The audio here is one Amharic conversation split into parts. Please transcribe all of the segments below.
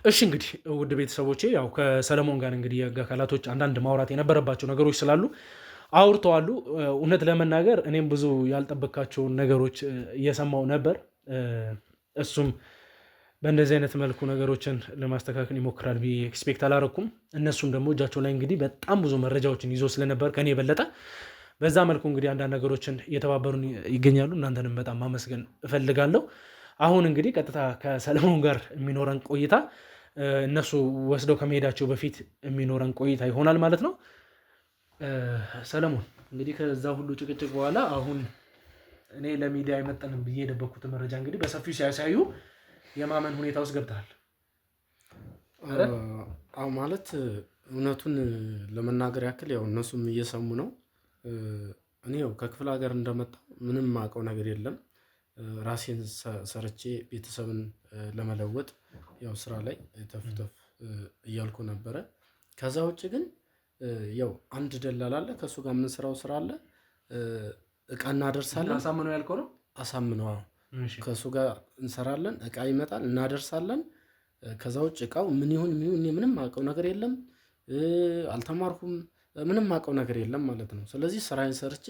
እሺ እንግዲህ ውድ ቤተሰቦቼ ያው ከሰለሞን ጋር እንግዲህ የህግ አካላቶች አንዳንድ ማውራት የነበረባቸው ነገሮች ስላሉ አውርተዋሉ። እውነት ለመናገር እኔም ብዙ ያልጠበቃቸውን ነገሮች እየሰማው ነበር። እሱም በእንደዚህ አይነት መልኩ ነገሮችን ለማስተካከል ይሞክራል ብዬ ኤክስፔክት አላረኩም። እነሱም ደግሞ እጃቸው ላይ እንግዲህ በጣም ብዙ መረጃዎችን ይዞ ስለነበር ከኔ የበለጠ በዛ መልኩ እንግዲህ አንዳንድ ነገሮችን እየተባበሩን ይገኛሉ። እናንተንም በጣም ማመስገን እፈልጋለሁ። አሁን እንግዲህ ቀጥታ ከሰለሞን ጋር የሚኖረን ቆይታ እነሱ ወስደው ከመሄዳቸው በፊት የሚኖረን ቆይታ ይሆናል ማለት ነው። ሰለሞን እንግዲህ ከዛ ሁሉ ጭቅጭቅ በኋላ አሁን እኔ ለሚዲያ አይመጠንም ብዬ የደበኩት መረጃ እንግዲህ በሰፊው ሲያሳዩ የማመን ሁኔታ ውስጥ ገብተሃል። አዎ ማለት እውነቱን ለመናገር ያክል ያው እነሱም እየሰሙ ነው። እኔ ያው ከክፍለ ሀገር እንደመጣሁ ምንም የማውቀው ነገር የለም። ራሴን ሰርቼ ቤተሰብን ለመለወጥ ያው ስራ ላይ ተፍተፍ እያልኩ ነበረ። ከዛ ውጭ ግን ያው አንድ ደላላ አለ፣ ከእሱ ጋር የምንሰራው ስራ አለ። እቃ እናደርሳለን። አሳምነው ያልከው ነው? አሳምነው ከእሱ ጋር እንሰራለን። እቃ ይመጣል፣ እናደርሳለን። ከዛ ውጭ እቃው ምን ይሁን እኔ ምንም የማውቀው ነገር የለም። አልተማርኩም፣ ምንም የማውቀው ነገር የለም ማለት ነው። ስለዚህ ስራዬን ሰርቼ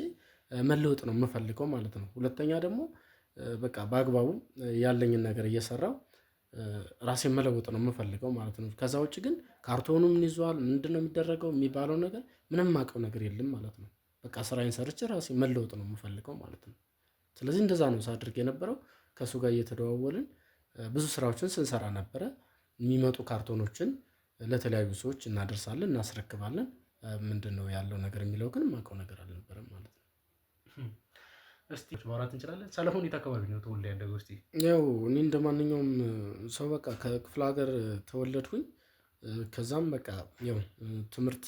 መለወጥ ነው የምፈልገው ማለት ነው። ሁለተኛ ደግሞ በቃ በአግባቡ ያለኝን ነገር እየሰራው ራሴን መለወጥ ነው የምፈልገው ማለት ነው። ከዛ ውጭ ግን ካርቶኑ ምን ይዟል፣ ምንድነው የሚደረገው የሚባለው ነገር ምንም የማውቀው ነገር የለም ማለት ነው። በቃ ስራዬን ሰርቼ ራሴን መለወጥ ነው የምፈልገው ማለት ነው። ስለዚህ እንደዛ ነው ሳድርግ የነበረው። ከእሱ ጋር እየተደዋወልን ብዙ ስራዎችን ስንሰራ ነበረ። የሚመጡ ካርቶኖችን ለተለያዩ ሰዎች እናደርሳለን፣ እናስረክባለን። ምንድነው ያለው ነገር የሚለው ግን የማውቀው ነገር አልነበረም ማለት ነው። እስቲ ማውራት እንችላለን። ሰለሞን የት አካባቢ ነው ተወልደ ያደገው? እስቲ ያው እኔ እንደማንኛውም ሰው በቃ ከክፍለ ሀገር ተወለድኩኝ። ከዛም በቃ ያው ትምህርት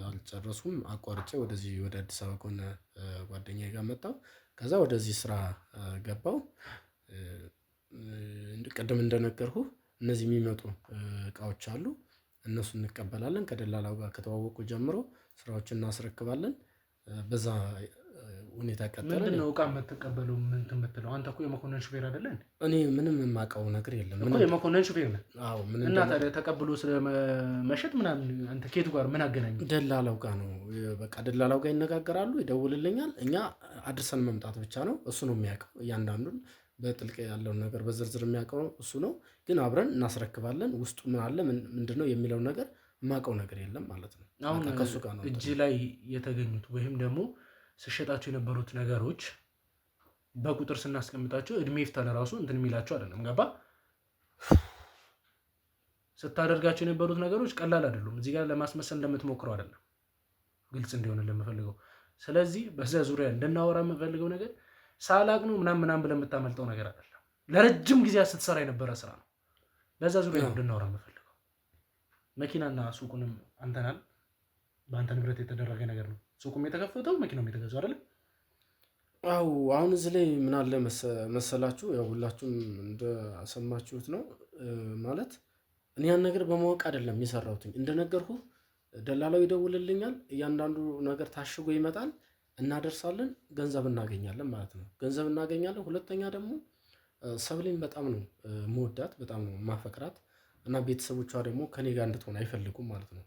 አልጨረስኩም፣ አቋርጬ ወደዚህ ወደ አዲስ አበባ ከሆነ ጓደኛዬ ጋር መጣሁ። ከዛ ወደዚህ ስራ ገባሁ። ቅድም እንደነገርኩህ እነዚህ የሚመጡ እቃዎች አሉ፣ እነሱን እንቀበላለን። ከደላላው ጋር ከተዋወቁ ጀምሮ ስራዎችን እናስረክባለን። በዛ ሁኔታ ቀጠለ። ምንድነው እቃ የምትቀበለው? ምን የምትለው? አንተ እኮ የመኮንን ሹፌር አይደለህ? እኔ ምንም የማውቀው ነገር የለም እኮ የመኮንን ሹፌር ነህ። አዎ። እና ታዲያ ተቀብሎ ስለመሸጥ ምናምን አንተ ከየቱ ጋር ምን አገናኝ? ደላላው ጋር ነው። በቃ ደላላው ጋር ይነጋገራሉ፣ ይደውልልኛል። እኛ አድርሰን መምጣት ብቻ ነው። እሱ ነው የሚያውቀው እያንዳንዱን በጥልቅ ያለውን ነገር በዝርዝር የሚያውቀው እሱ ነው። ግን አብረን እናስረክባለን። ውስጡ ምን አለ ምንድነው የሚለው ነገር የማውቀው ነገር የለም ማለት ነው። አሁን ከሱ ጋር ነው እጅ ላይ የተገኙት ወይም ደግሞ ስሸጣቸው የነበሩት ነገሮች በቁጥር ስናስቀምጣቸው እድሜ ይፍታ ለራሱ እንትን የሚላቸው አይደለም። ገባ? ስታደርጋቸው የነበሩት ነገሮች ቀላል አይደሉም። እዚህ ጋር ለማስመሰል እንደምትሞክረው አይደለም፣ ግልጽ እንዲሆን ለምፈልገው። ስለዚህ በዛ ዙሪያ እንድናወራ የምፈልገው ነገር ሳላቅ ነው ምናምን ብለህ የምታመልጠው ነገር አይደለም። ለረጅም ጊዜ ስትሰራ የነበረ ስራ ነው። በዛ ዙሪያ ነው እንድናወራ የምፈልገው። መኪናና ሱቁንም አንተናል በአንተ ንብረት የተደረገ ነገር ነው። ሱቁም የተከፈተው መኪናውም የተገዛው አይደል? አዎ። አሁን እዚህ ላይ ምን አለ መሰላችሁ፣ ያው ሁላችሁም እንደሰማችሁት ነው ማለት እኔ ያን ነገር በማወቅ አይደለም የሰራሁት። እንደነገርኩ ደላላው ይደውልልኛል፣ እያንዳንዱ ነገር ታሽጎ ይመጣል፣ እናደርሳለን፣ ገንዘብ እናገኛለን ማለት ነው። ገንዘብ እናገኛለን። ሁለተኛ ደግሞ ሰብሌን በጣም ነው መወዳት፣ በጣም ነው ማፈቅራት እና ቤተሰቦቿ ደግሞ ከኔ ጋር እንድትሆን አይፈልጉም ማለት ነው።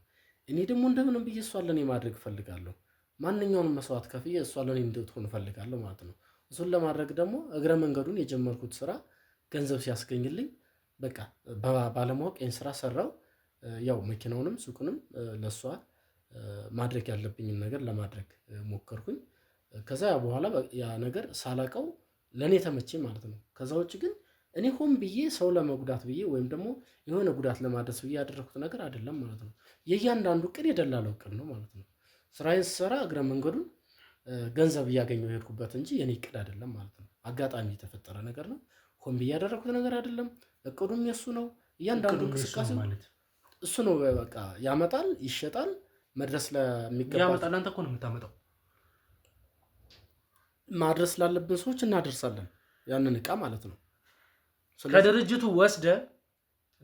እኔ ደግሞ እንደምንም ብዬ እሷን ለኔ ማድረግ እፈልጋለሁ። ማንኛውንም መስዋዕት ከፍዬ እሷን ለኔ እንድትሆን እፈልጋለሁ ማለት ነው። እሱን ለማድረግ ደግሞ እግረ መንገዱን የጀመርኩት ስራ ገንዘብ ሲያስገኝልኝ በቃ ባለማወቅ ይህን ስራ ሰራው። ያው መኪናውንም ሱቁንም ለሷ ማድረግ ያለብኝን ነገር ለማድረግ ሞከርኩኝ። ከዛ በኋላ ያ ነገር ሳላቀው ለኔ ተመቼ ማለት ነው። ከዛ ውጭ ግን እኔ ሆን ብዬ ሰው ለመጉዳት ብዬ ወይም ደግሞ የሆነ ጉዳት ለማድረስ ብዬ ያደረኩት ነገር አይደለም ማለት ነው። የእያንዳንዱ እቅድ የደላላው እቅድ ነው ማለት ነው። ስራዬን ስሰራ እግረ መንገዱን ገንዘብ እያገኘሁ የሄድኩበት እንጂ የኔ እቅድ አይደለም ማለት ነው። አጋጣሚ የተፈጠረ ነገር ነው። ሆን ብዬ ያደረኩት ነገር አይደለም። እቅዱም የሱ ነው። እያንዳንዱ እንቅስቃሴ ማለት እሱ ነው። በቃ ያመጣል፣ ይሸጣል፣ መድረስ ለሚገባ ያመጣል። አንተ እኮ ነው የምታመጣው። ማድረስ ላለብን ሰዎች እናደርሳለን ያንን እቃ ማለት ነው። ከድርጅቱ ወስደ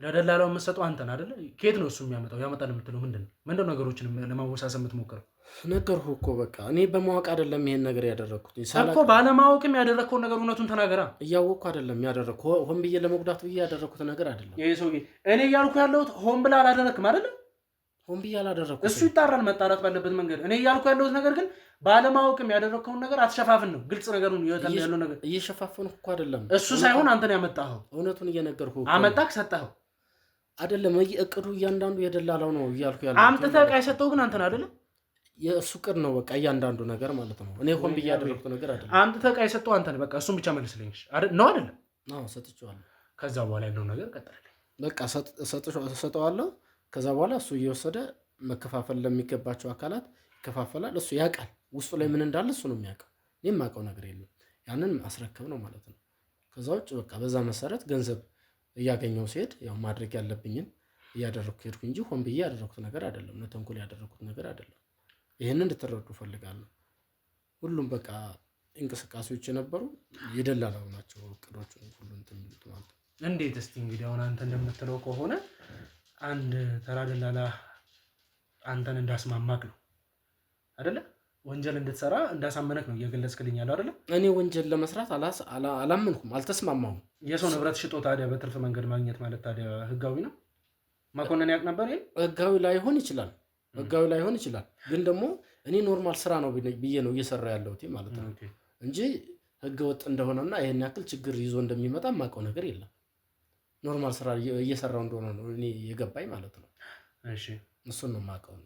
ለደላላው የምትሰጠው አንተን አይደለ? ከየት ነው እሱ የሚያመጣው? ያመጣል የምትለው ምንድነው ነገሮችን ለማወሳሰብ የምትሞክረው? ነገርኩህ እኮ በቃ እኔ በማወቅ አይደለም ይሄን ነገር ያደረኩት እኮ ባለማወቅም ያደረከውን ነገር እውነቱን ተናገራ። እያወቅኩ አይደለም ያደረኩ ሆን ብዬ ለመጉዳት ብዬ ያደረኩት ነገር አይደለም። ይሄ ሰውዬ እኔ እያልኩ ያለሁት ሆን ብለህ አላደረክም አይደለም? ሆን ብዬ አላደረኩም። እሱ ይጣራል መጣራት ባለበት መንገድ። እኔ እያልኩ ያለሁት ነገር ግን ባለማወቅም ያደረከውን ነገር አትሸፋፍን ነው። ግልጽ ነገሩን ያለው ነገር እየሸፋፈንኩ እኮ አይደለም። እሱ ሳይሆን አንተ ነው ያመጣኸው። እውነቱን እየነገርኩህ አመጣክ ሰጠኸው አይደለም። እቅዱ እያንዳንዱ የደላላው ነው እያልኩ ያለው። አምጥተህ ዕቃ የሰጠው ግን አንተ ነህ አይደለም? የእሱ ቅድ ነው በቃ እያንዳንዱ ነገር ማለት ነው። እኔ ሆን ብዬ ያደረኩት ነገር አይደለም። አምጥተህ ዕቃ የሰጠው አንተ ነህ። በቃ እሱን ብቻ መልስልኝ ነው አይደለም? አዎ ሰጥቼዋለሁ። ከዛ በኋላ ያለው ነገር ቀጥልልኝ። በቃ ሰጠዋለሁ። ከዛ በኋላ እሱ እየወሰደ መከፋፈል ለሚገባቸው አካላት ይከፋፈላል። እሱ ያውቃል ውስጡ ላይ ምን እንዳለ እሱ ነው የሚያውቀው። እኔ የማውቀው ነገር የለም። ያንን ማስረከብ ነው ማለት ነው። ከዛ ውጭ በቃ በዛ መሰረት ገንዘብ እያገኘው ሲሄድ ያው ማድረግ ያለብኝን እያደረግኩ ሄድኩ እንጂ ሆን ብዬ ያደረኩት ነገር አይደለም። ለተንኮል ያደረኩት ነገር አይደለም። ይሄንን እንድትረዱ ፈልጋለሁ። ሁሉም በቃ እንቅስቃሴዎች የነበሩ የደላላው ናቸው። እቅዶቹ ሁሉ እንትን የሚሉት ማለት ነው። እንዴት እስቲ እንግዲህ አሁን አንተ እንደምትለው ከሆነ አንድ ተራ ደላላ አንተን እንዳስማማክ ነው አይደለ? ወንጀል እንድትሰራ እንዳሳመነክ ነው እየገለጽክልኝ ያለው አይደለ? እኔ ወንጀል ለመስራት አላመንኩም፣ አልተስማማሁም። የሰው ንብረት ሽጦ ታዲያ በትርፍ መንገድ ማግኘት ማለት ታዲያ ህጋዊ ነው? መኮንን ያውቅ ነበር? ህጋዊ ላይሆን ይችላል፣ ህጋዊ ላይሆን ይችላል። ግን ደግሞ እኔ ኖርማል ስራ ነው ብዬ ነው እየሰራ ያለሁት ማለት ነው እንጂ ህገ ወጥ እንደሆነና ይሄን ያክል ችግር ይዞ እንደሚመጣ የማውቀው ነገር የለም። ኖርማል ስራ እየሰራው እንደሆነ ነው እኔ የገባኝ ማለት ነው። እሺ እሱን ነው የማውቀው እኔ።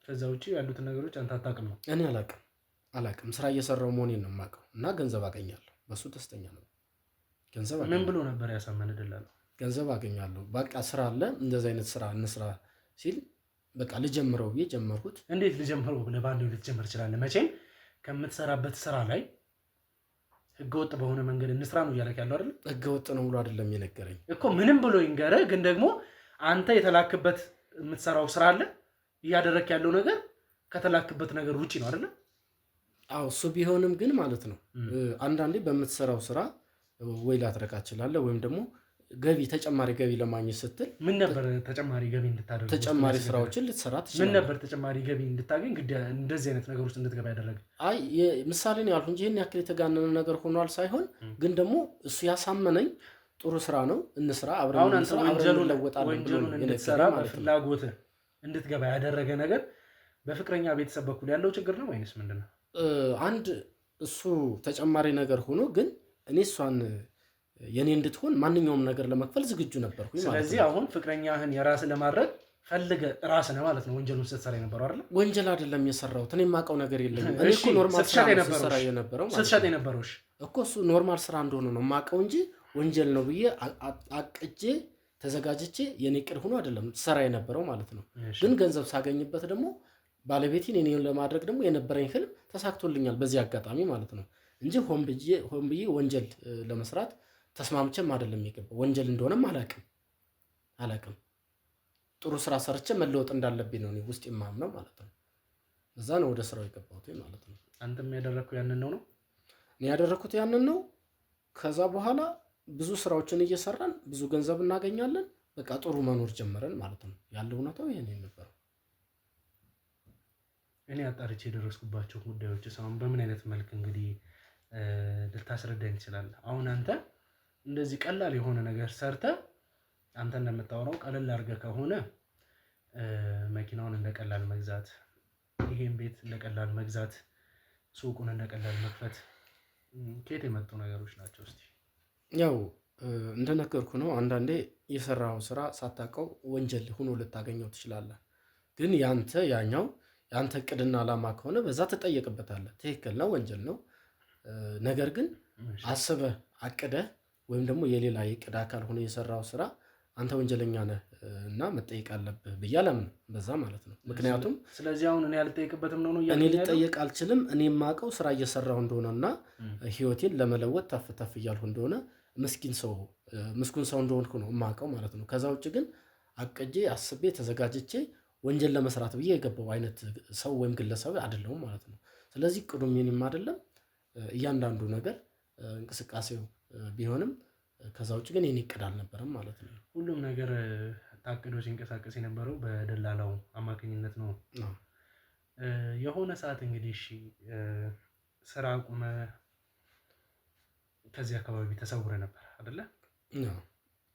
ከዛ ውጪ ያሉትን ነገሮች አንተ አታውቅም ነው? እኔ አላውቅም። ስራ እየሰራው መሆኔን ነው የማውቀው እና ገንዘብ አገኛለሁ። በሱ ደስተኛ ነው። ገንዘብ ምን ብሎ ነበር ያሳመንልላል? ገንዘብ አገኛለሁ። በቃ ስራ አለ እንደዚህ አይነት ስራ እንስራ ሲል በቃ ልጀምረው ብዬ ጀመርኩት። እንዴት ልጀምረው ብለህ በአንዴ ልትጀምር ትችላለህ? መቼም ከምትሰራበት ስራ ላይ ህገወጥ በሆነ መንገድ እንስራ ነው እያለክ ያለው አይደል? ህገወጥ ነው ብሎ አይደለም የነገረኝ እኮ ምንም ብሎ ይንገረህ። ግን ደግሞ አንተ የተላክበት የምትሰራው ስራ አለ። እያደረክ ያለው ነገር ከተላክበት ነገር ውጪ ነው አይደል? አዎ እሱ ቢሆንም ግን ማለት ነው አንዳንዴ በምትሰራው ስራ ወይ ላትረካ ትችላለህ ወይም ደግሞ ተጨማሪ ገቢ ለማግኘት ስትል ምን ነበር ተጨማሪ ገቢ እንድታደርግ ተጨማሪ ስራዎችን ልትሰራ ትችላለህ። ምን ነበር ተጨማሪ ገቢ እንድታገኝ እንደዚህ አይነት ነገር ውስጥ እንድትገባ ያደረገ? አይ ምሳሌ ነው ያልኩህ እንጂ ይሄን ያክል የተጋነነ ነገር ሆኗል ሳይሆን ግን ደግሞ እሱ ያሳመነኝ ጥሩ ስራ ነው እንስራ አብረን እንስራ አብረን እንለወጣለን እንድትሰራ በፍላጎት እንድትገባ ያደረገ ነገር በፍቅረኛ ቤተሰብ በኩል ያለው ችግር ነው ወይንስ ምንድነው? አንድ እሱ ተጨማሪ ነገር ሆኖ ግን እኔ እሷን የኔ እንድትሆን ማንኛውም ነገር ለመክፈል ዝግጁ ነበርኩኝ ማለት ነው። ስለዚህ አሁን ፍቅረኛህን የራስህ ለማድረግ ፈልገህ ራስህ ነህ ማለት ነው ወንጀሉን ስትሰራ የነበረው አይደል? ወንጀል አይደለም የሰራሁት። እኔ የማውቀው ነገር የለኝም። እኔ እኮ ኖርማል ስራ ስትሰራ የነበረው ማለት ነው። ስትሸጥ የነበረው እኮ እሱ ኖርማል ስራ እንደሆነ ነው የማውቀው እንጂ ወንጀል ነው ብዬ አቅጄ ተዘጋጅቼ የኔ ቅድ ሆኖ አይደለም ስራ የነበረው ማለት ነው። ግን ገንዘብ ሳገኝበት ደግሞ ባለቤቴን እኔን ለማድረግ ደግሞ የነበረኝ ህልም ተሳክቶልኛል በዚህ አጋጣሚ ማለት ነው እንጂ ሆን ብዬ ወንጀል ለመስራት ተስማምቼም አይደለም የገባው። ወንጀል እንደሆነም አላውቅም። ጥሩ ስራ ሰርቼ መለወጥ እንዳለብኝ ነው እኔ ውስጥ የማምነው ማለት ነው። እዛ ነው ወደ ስራው የገባሁት ማለት ነው። አንተም ያደረኩት ያንን ነው? እኔ ያደረኩት ያንን ነው። ከዛ በኋላ ብዙ ስራዎችን እየሰራን ብዙ ገንዘብ እናገኛለን። በቃ ጥሩ መኖር ጀመረን ማለት ነው። ያለው እውነታው ይሄን ነበር። እኔ አጣርቼ የደረስኩባቸው ጉዳዮች አሁን በምን አይነት መልክ እንግዲህ ልታስረዳኝ ትችላለህ? አሁን አንተ እንደዚህ ቀላል የሆነ ነገር ሰርተህ አንተ እንደምታወራው ቀለል አድርገህ ከሆነ መኪናውን እንደቀላል መግዛት፣ ይሄን ቤት እንደቀላል መግዛት፣ ሱቁን እንደቀላል መክፈት ከየት የመጡ ነገሮች ናቸው? እስቲ ያው እንደነገርኩ ነው። አንዳንዴ የሰራው ስራ ሳታውቀው ወንጀል ሆኖ ልታገኘው ትችላለህ። ግን ያንተ እቅድና ዓላማ ከሆነ በዛ ትጠየቅበታለህ። ትክክል ነው፣ ወንጀል ነው። ነገር ግን አስበህ አቅደህ ወይም ደግሞ የሌላ የእቅድ አካል ሆኖ የሰራው ስራ አንተ ወንጀለኛ ነህ እና መጠየቅ አለብህ ብዬ አላምንም። በዛ ማለት ነው። ምክንያቱም ስለዚህ አሁን እኔ አልጠየቅበትም ነው እኔ ልጠየቅ አልችልም። እኔ የማውቀው ስራ እየሰራሁ እንደሆነና ህይወቴን ለመለወጥ ተፍ እያልሁ እንደሆነ ምስኩን ሰው እንደሆንኩ ነው የማውቀው ማለት ነው። ከዛ ውጭ ግን አቅጄ አስቤ ተዘጋጅቼ ወንጀል ለመስራት ብዬ የገባው አይነት ሰው ወይም ግለሰብ አይደለሁም ማለት ነው። ስለዚህ ቅዱም የኔም አይደለም እያንዳንዱ ነገር እንቅስቃሴው ቢሆንም ከዛ ውጭ ግን የኔ እቅድ አልነበረም ማለት ነው። ሁሉም ነገር ታቅዶ ሲንቀሳቀስ የነበረው በደላላው አማካኝነት ነው። የሆነ ሰዓት እንግዲህ እሺ ስራ አቁመ ከዚህ አካባቢ ተሰውረ ነበር አይደለ?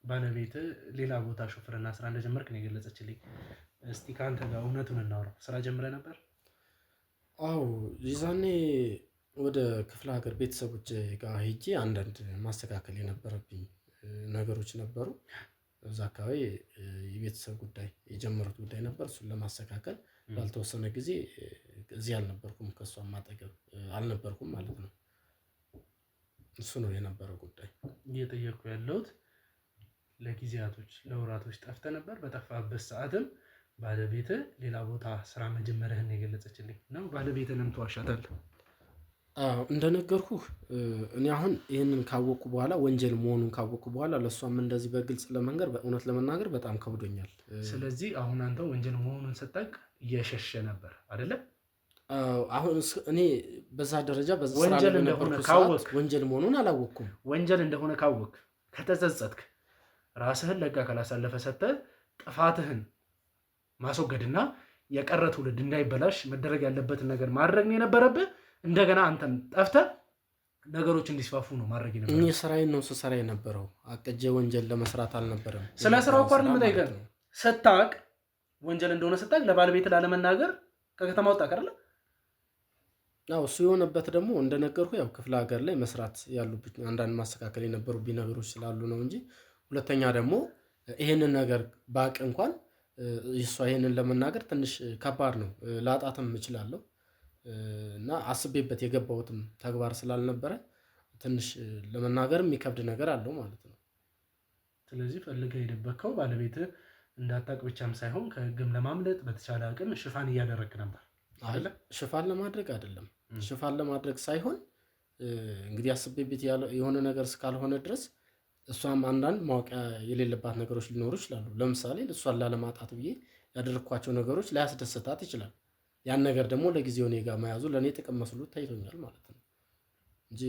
ባለቤት ሌላ ቦታ ሹፍርና ስራ እንደጀመርክ ነው የገለጸችልኝ። እስቲ ከአንተ ጋር እውነቱን እናውራ። ስራ ጀምረ ነበር? አዎ ይዛኔ ወደ ክፍለ ሀገር ቤተሰቦች ጋር ሄጄ አንዳንድ ማስተካከል የነበረብኝ ነገሮች ነበሩ። እዛ አካባቢ የቤተሰብ ጉዳይ የጀመሩት ጉዳይ ነበር። እሱን ለማስተካከል ባልተወሰነ ጊዜ እዚህ አልነበርኩም፣ ከእሷም አጠገብ አልነበርኩም ማለት ነው። እሱ ነው የነበረው ጉዳይ። እየጠየቅኩ ያለሁት ለጊዜያቶች ለወራቶች ጠፍተህ ነበር። በጠፋበት ሰዓትም ባለቤትህ ሌላ ቦታ ስራ መጀመርህን የገለጸችልኝ ነው። ባለቤትህንም ትዋሻታለህ? እንደነገርኩህ እኔ አሁን ይህንን ካወቅኩ በኋላ ወንጀል መሆኑን ካወቅኩ በኋላ ለእሷም እንደዚህ በግልጽ ለመንገር እውነት ለመናገር በጣም ከብዶኛል። ስለዚህ አሁን አንተ ወንጀል መሆኑን ስታውቅ እየሸሸ ነበር አይደለም? አሁን እኔ በዛ ደረጃ ወንጀል እንደሆነ ካወቅ ወንጀል መሆኑን አላወቅኩም። ወንጀል እንደሆነ ካወቅ ከተጸጸትክ ራስህን ለጋ ካላሳለፈ ሰጥተህ ጥፋትህን ማስወገድና የቀረ ትውልድ እንዳይበላሽ መደረግ ያለበትን ነገር ማድረግ ነው የነበረብህ። እንደገና አንተም ጠፍተህ ነገሮች እንዲስፋፉ ነው ማድረግ የነበረብህ። እኔ ስራዬን ነው ስሰራ የነበረው፣ አቅጄ ወንጀል ለመስራት አልነበረም። ስለ ስራው እኮ አይደለም የምጠይቀህ። ስታውቅ ወንጀል እንደሆነ ስታውቅ ለባለቤት ላለመናገር ከከተማ ወጣ አይደለ? ያው እሱ የሆነበት ደግሞ እንደነገርኩህ ያው ክፍለ ሀገር ላይ መስራት ያሉብኝ አንዳንድ ማስተካከል የነበሩብኝ ነገሮች ስላሉ ነው እንጂ ሁለተኛ ደግሞ ይሄንን ነገር ባቅ እንኳን እሷ ይሄንን ለመናገር ትንሽ ከባድ ነው። ላጣትም እችላለሁ እና አስቤበት የገባሁትም ተግባር ስላልነበረ ትንሽ ለመናገር የሚከብድ ነገር አለው ማለት ነው። ስለዚህ ፈልገህ የደበከው ባለቤትህ እንዳታውቅ ብቻም ሳይሆን ከህግም ለማምለጥ በተቻለ አቅም ሽፋን እያደረግክ ነበር አይደለ? ሽፋን ለማድረግ አይደለም፣ ሽፋን ለማድረግ ሳይሆን እንግዲህ አስቤበት የሆነ ነገር እስካልሆነ ድረስ እሷም አንዳንድ ማወቅ የሌለባት ነገሮች ሊኖሩ ይችላሉ። ለምሳሌ እሷን ላለማጣት ብዬ ያደረግኳቸው ነገሮች ላያስደስታት ይችላል። ያን ነገር ደግሞ ለጊዜው እኔ ጋር መያዙ ለእኔ ጥቅም መስሎ ታይቶኛል ማለት ነው እንጂ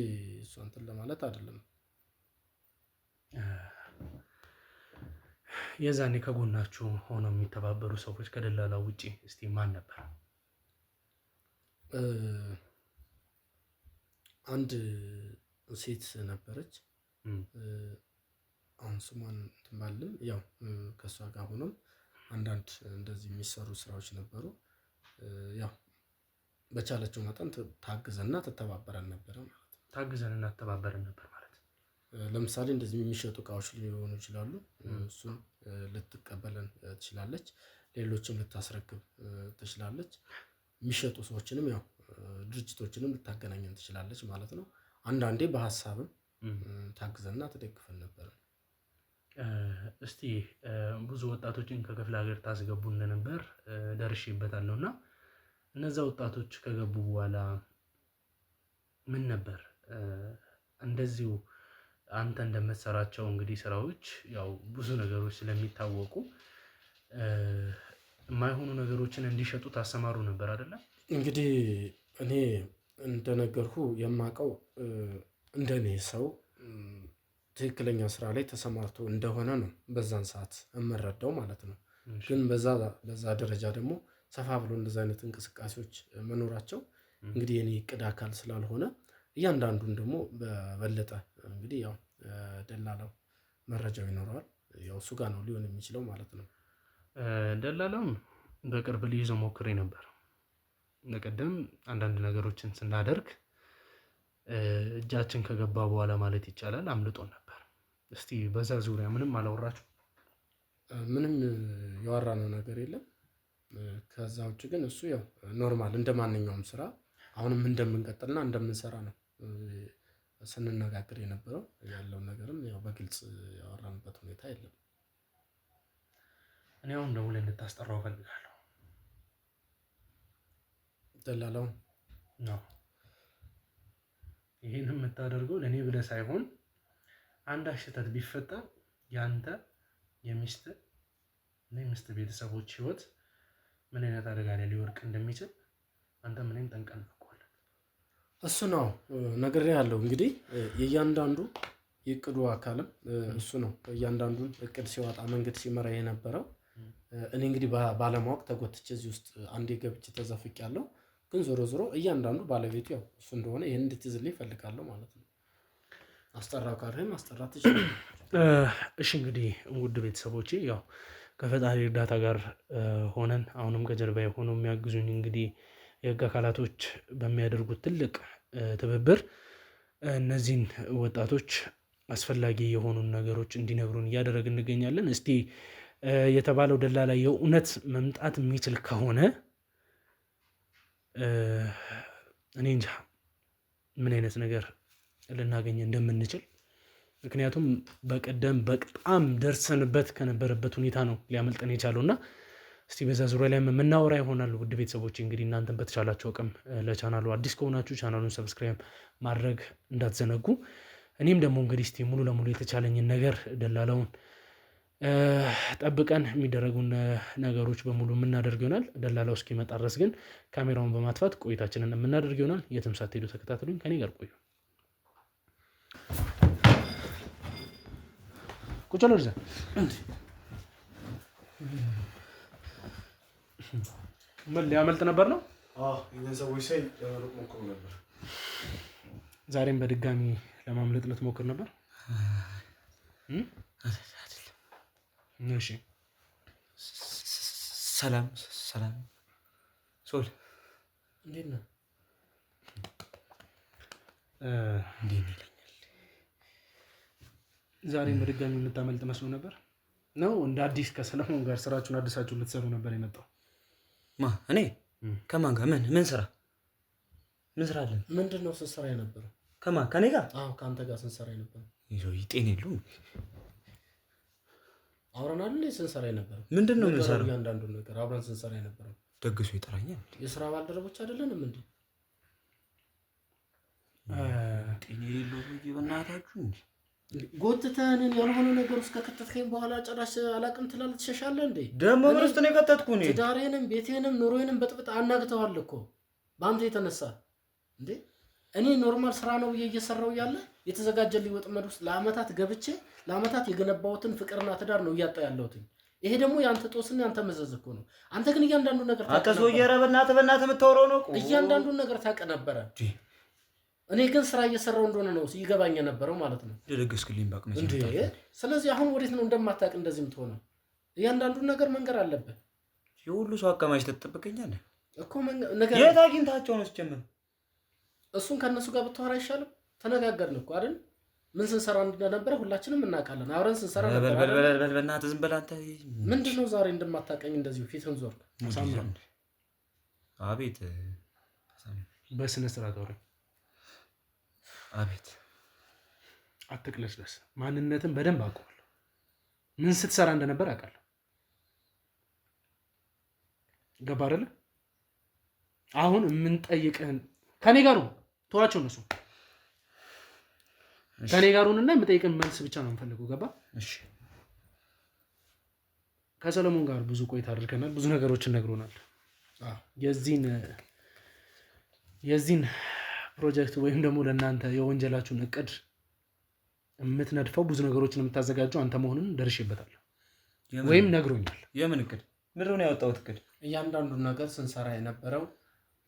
እሷ እንትን ለማለት አይደለም። የዛኔ ከጎናችሁ ሆነው የሚተባበሩ ሰዎች ከደላላው ውጪ እስቲ ማን ነበር? አንድ ሴት ነበረች። አሁን ስሟን እንትን ባልልም ያው ከእሷ ጋር ሆኖም አንዳንድ እንደዚህ የሚሰሩ ስራዎች ነበሩ። ያው በቻለችው መጠን ታግዘንና ትተባበረን ነበረ ማለት ነው። ታግዘንና ትተባበረን ነበር ማለት ለምሳሌ እንደዚህ የሚሸጡ እቃዎች ሊሆኑ ይችላሉ። እሱን ልትቀበለን ትችላለች። ሌሎችም ልታስረክብ ትችላለች። የሚሸጡ ሰዎችንም ያው ድርጅቶችንም ልታገናኘን ትችላለች ማለት ነው። አንዳንዴ በሀሳብም ታግዘንና ትደግፈን ነበር። እስቲ ብዙ ወጣቶችን ከክፍለ ሀገር ታስገቡ እንደነበር ደርሼበታለሁ እና እነዛ ወጣቶች ከገቡ በኋላ ምን ነበር እንደዚሁ አንተ እንደምትሰራቸው እንግዲህ ስራዎች ያው ብዙ ነገሮች ስለሚታወቁ የማይሆኑ ነገሮችን እንዲሸጡ ታሰማሩ ነበር አይደለ? እንግዲህ እኔ እንደነገርኩ የማውቀው እንደኔ ሰው ትክክለኛ ስራ ላይ ተሰማርቶ እንደሆነ ነው በዛን ሰዓት የምረዳው ማለት ነው። ግን በዛ ደረጃ ደግሞ ሰፋ ብሎ እንደዚህ አይነት እንቅስቃሴዎች መኖራቸው እንግዲህ የኔ እቅድ አካል ስላልሆነ እያንዳንዱን ደግሞ በበለጠ እንግዲህ ያው ደላላው መረጃው ይኖረዋል። ያው እሱ ጋር ነው ሊሆን የሚችለው ማለት ነው። ደላላውም በቅርብ ልይዘው ሞክሬ ነበር። ለቀደም አንዳንድ ነገሮችን ስናደርግ እጃችን ከገባ በኋላ ማለት ይቻላል አምልጦን ነበር። እስቲ በዛ ዙሪያ ምንም አላወራችሁ? ምንም ያወራነው ነገር የለም። ከዛ ውጭ ግን እሱ ያው ኖርማል እንደ ማንኛውም ስራ አሁንም እንደምንቀጥልና እንደምንሰራ ነው ስንነጋገር የነበረው። ያለውን ነገርም ያው በግልጽ ያወራንበት ሁኔታ የለም። እኔ አሁን ደውለህ እንድታስጠራው እፈልጋለሁ። ደላላውን ነው ይሄን የምታደርገው ለእኔ ብለህ ሳይሆን አንድ ስህተት ቢፈጠር ያንተ የሚስት እና የሚስት ቤተሰቦች ህይወት ምን አይነት አደጋ ላይ ሊወርቅ እንደሚችል አንተ ምንም ጠንቀቅ እናውቀዋለን። እሱ ነው ነግሬሃለሁ። እንግዲህ የእያንዳንዱ የእቅዱ አካልም እሱ ነው። እያንዳንዱን እቅድ ሲወጣ መንገድ ሲመራ የነበረው እኔ እንግዲህ ባለማወቅ ተጎትቼ እዚህ ውስጥ አንዴ ገብቼ ተዘፍቄያለሁ። ግን ዞሮ ዞሮ እያንዳንዱ ባለቤቱ ያው እሱ እንደሆነ ይሄን እንድትይዝልኝ እፈልጋለሁ ማለት ነው። አስጠራው ካርህም አስጠራት ትችላለህ። እሺ እንግዲህ ውድ ቤተሰቦቼ ያው ከፈጣሪ እርዳታ ጋር ሆነን አሁንም ከጀርባ ሆነው የሚያግዙኝ እንግዲህ የህግ አካላቶች በሚያደርጉት ትልቅ ትብብር እነዚህን ወጣቶች አስፈላጊ የሆኑን ነገሮች እንዲነግሩን እያደረግን እንገኛለን። እስቲ የተባለው ደላላ የእውነት መምጣት የሚችል ከሆነ እኔ እንጃ ምን አይነት ነገር ልናገኝ እንደምንችል። ምክንያቱም በቀደም በጣም ደርሰንበት ከነበረበት ሁኔታ ነው ሊያመልጠን የቻለው እና እስቲ በዛ ዙሪያ ላይ የምናወራ ይሆናል። ውድ ቤተሰቦች እንግዲህ እናንተን በተቻላቸው አቅም ለቻናሉ አዲስ ከሆናችሁ ቻናሉን ሰብስክራይብ ማድረግ እንዳትዘነጉ። እኔም ደግሞ እንግዲህ እስቲ ሙሉ ለሙሉ የተቻለኝን ነገር ደላላውን ጠብቀን የሚደረጉን ነገሮች በሙሉ የምናደርግ ይሆናል። ደላላው እስኪመጣ ድረስ ግን ካሜራውን በማጥፋት ቆይታችንን የምናደርግ ይሆናል። የትም ሳትሄዱ ተከታተሉኝ፣ ከኔ ጋር ቆዩ። ቁጭ ነው እዛ ምን ሊያመልጥ ነበር ነው? ሰዎች ሳይ ለማምለጥ ሞክሮ ነበር። ዛሬም በድጋሚ ለማምለጥ ልትሞክር ነበር? እሺ ሰላም ሶል እንዴት ነህ? እንዴት ይለኛል። ዛሬም በድጋሚ የምታመልጥ መስሎ ነበር ነው? እንደ አዲስ ከሰለሞን ጋር ስራችሁን አዲሳችሁ ልትሰሩ ነበር የመጣው? እኔ ከማን ጋር ምን ስራ አለን? ምንድን ነው ስንሰራ የነበረው? ከኔ ጋር? አዎ ከአንተ ጋር ስንሰራ የነበረው። ጤና የለውም። አብረን አይደል ስንሰራ የነበረው? ምንድን ነው የምንሰራው? እያንዳንዱን ነገር አብረን ስንሰራ የነበረው። ደግሶ ይጠራኛል። የስራ ባልደረቦች አይደለንም እንዴ? ጤና የሌለው በእናታችሁ እንዴ! ጎትተህንን ያልሆነ ነገር ውስጥ ከከተትከኝ በኋላ ጭራሽ አላቅም ትላለህ፣ ትሸሻለህ እንዴ? ደግሞ ምን ውስጥ ነው የከተትኩ? እኔ ትዳሬንም ቤቴንም ኑሮዬንም በጥብጥ አናግተዋል እኮ በአንተ የተነሳ እንዴ። እኔ ኖርማል ስራ ነው ብዬ እየሰራው ያለ የተዘጋጀልኝ ወጥመድ ውስጥ ለአመታት ገብቼ ለአመታት የገነባሁትን ፍቅርና ትዳር ነው እያጣ ያለሁት። ይሄ ደግሞ ያንተ ጦስና ያንተ መዘዝ እኮ ነው። አንተ ግን እያንዳንዱ ነገር አከሶ የረበናተ የምታወራው ነው እኮ እያንዳንዱ ነገር ታውቅ ነበረ። እኔ ግን ስራ እየሰራው እንደሆነ ነው ይገባኝ የነበረው ማለት ነው። ደደገስክልኝ ባቅ መቼ እንዴ? ስለዚህ አሁን ወዴት ነው እንደማታውቅ እንደዚህ የምትሆነው? እያንዳንዱ ነገር መንገር አለበት። የሁሉ ሰው አቀማጭ ተጠብቀኛለህ እኮ ነገር የት አግኝታቸው ነው ሲጀምር? እሱን ከነሱ ጋር ብትወራ አይሻልም? ተነጋገርን እኮ አይደል? ምን ስንሰራ እንደነበረ ሁላችንም እናውቃለን። አብረን ስንሰራ ነበር። በእናትህ ዝም በል አንተ። ምንድነው ዛሬ እንደማታውቀኝ እንደዚሁ ፊትን ዞር? አቤት በስነ ስርዓት አውራ። አቤት አትቅለስለስ። ማንነትን በደንብ አውቀዋለሁ። ምን ስትሰራ እንደነበር አውቃለሁ። ገባ አይደለ? አሁን የምንጠይቅህን ከኔ ጋር ነው ተዋቸው። እነሱ ከኔ ጋር ሆነና የምጠይቅህን መልስ ብቻ ነው የምፈልገው። ገባ? እሺ። ከሰለሞን ጋር ብዙ ቆይታ አድርገናል። ብዙ ነገሮችን ነግሮናል። የዚህን ፕሮጀክት ወይም ደግሞ ለእናንተ የወንጀላችሁን እቅድ የምትነድፈው ብዙ ነገሮችን የምታዘጋጀው አንተ መሆኑን ደርሼበታለሁ ወይም ነግሮኛል። የምን እቅድ? ምንድን ነው ያወጣሁት እቅድ? እያንዳንዱን ነገር ስንሰራ የነበረው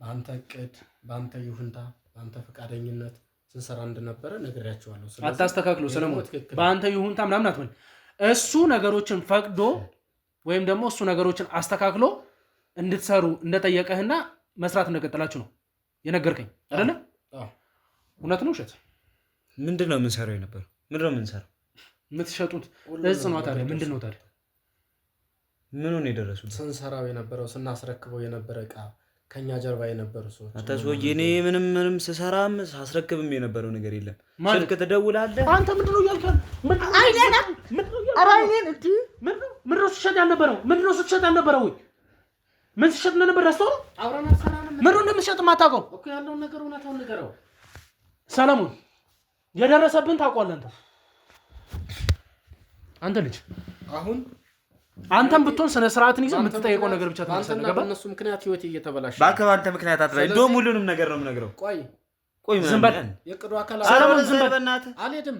በአንተ እቅድ፣ በአንተ ይሁንታ፣ በአንተ ፈቃደኝነት ስንሰራ እንደነበረ ነግሬያቸዋለሁ። አታስተካክሎ ሰለሞን፣ በአንተ ይሁንታ ምናምን አትበል። እሱ ነገሮችን ፈቅዶ ወይም ደግሞ እሱ ነገሮችን አስተካክሎ እንድትሰሩ እንደጠየቀህና መስራት እንደቀጠላችሁ ነው የነገርከኝ አይደለ? እውነት ነው ውሸት? ምንድን ነው የምንሰራው የነበረው? ምንድን ነው የምንሰራው? የምትሸጡት እጽ ነው ታዲያ? ምንድን ነው ታዲያ? ምኑን የደረሱት? ስንሰራው የነበረው ስናስረክበው የነበረ እቃ ከኛ ጀርባ የነበሩ ሰዎች። አንተ ሰውዬ እኔ ምንም ስሰራም ሳስረክብም የነበረው ነገር የለም። ስልክ ትደውላለህ አንተ። ምንድን ነው እያልከኝ? ምንድን ነው ስትሸጥ ያልነበረው? ምንድን ነው ስትሸጥ ያልነበረው? ምን ስትሸጥ እንደነበር ረስተኸው? አብረን አልሰራንም። ምንድን ነው እንደምትሸጥ የማታውቀው እኮ? ያለውን ነገር እውነታውን ንገረው ሰለሞን። የደረሰብን ታውቀዋለህ አንተ ልጅ። አሁን አንተም ብትሆን ስነ ስርዓትን ይዘህ የምትጠይቀው ነገር ብቻ ተነሳለህ። ገባ? በእነሱ ምክንያት ህይወት እየተበላሸ እባክህ። በአንተ ምክንያት አትበል። እንደውም ሁሉንም ነገር ነው የምነግረው። ቆይ ቆይ ዝም በል የቅዱ አካል ሰለሞን ዝም በል አልሄድም።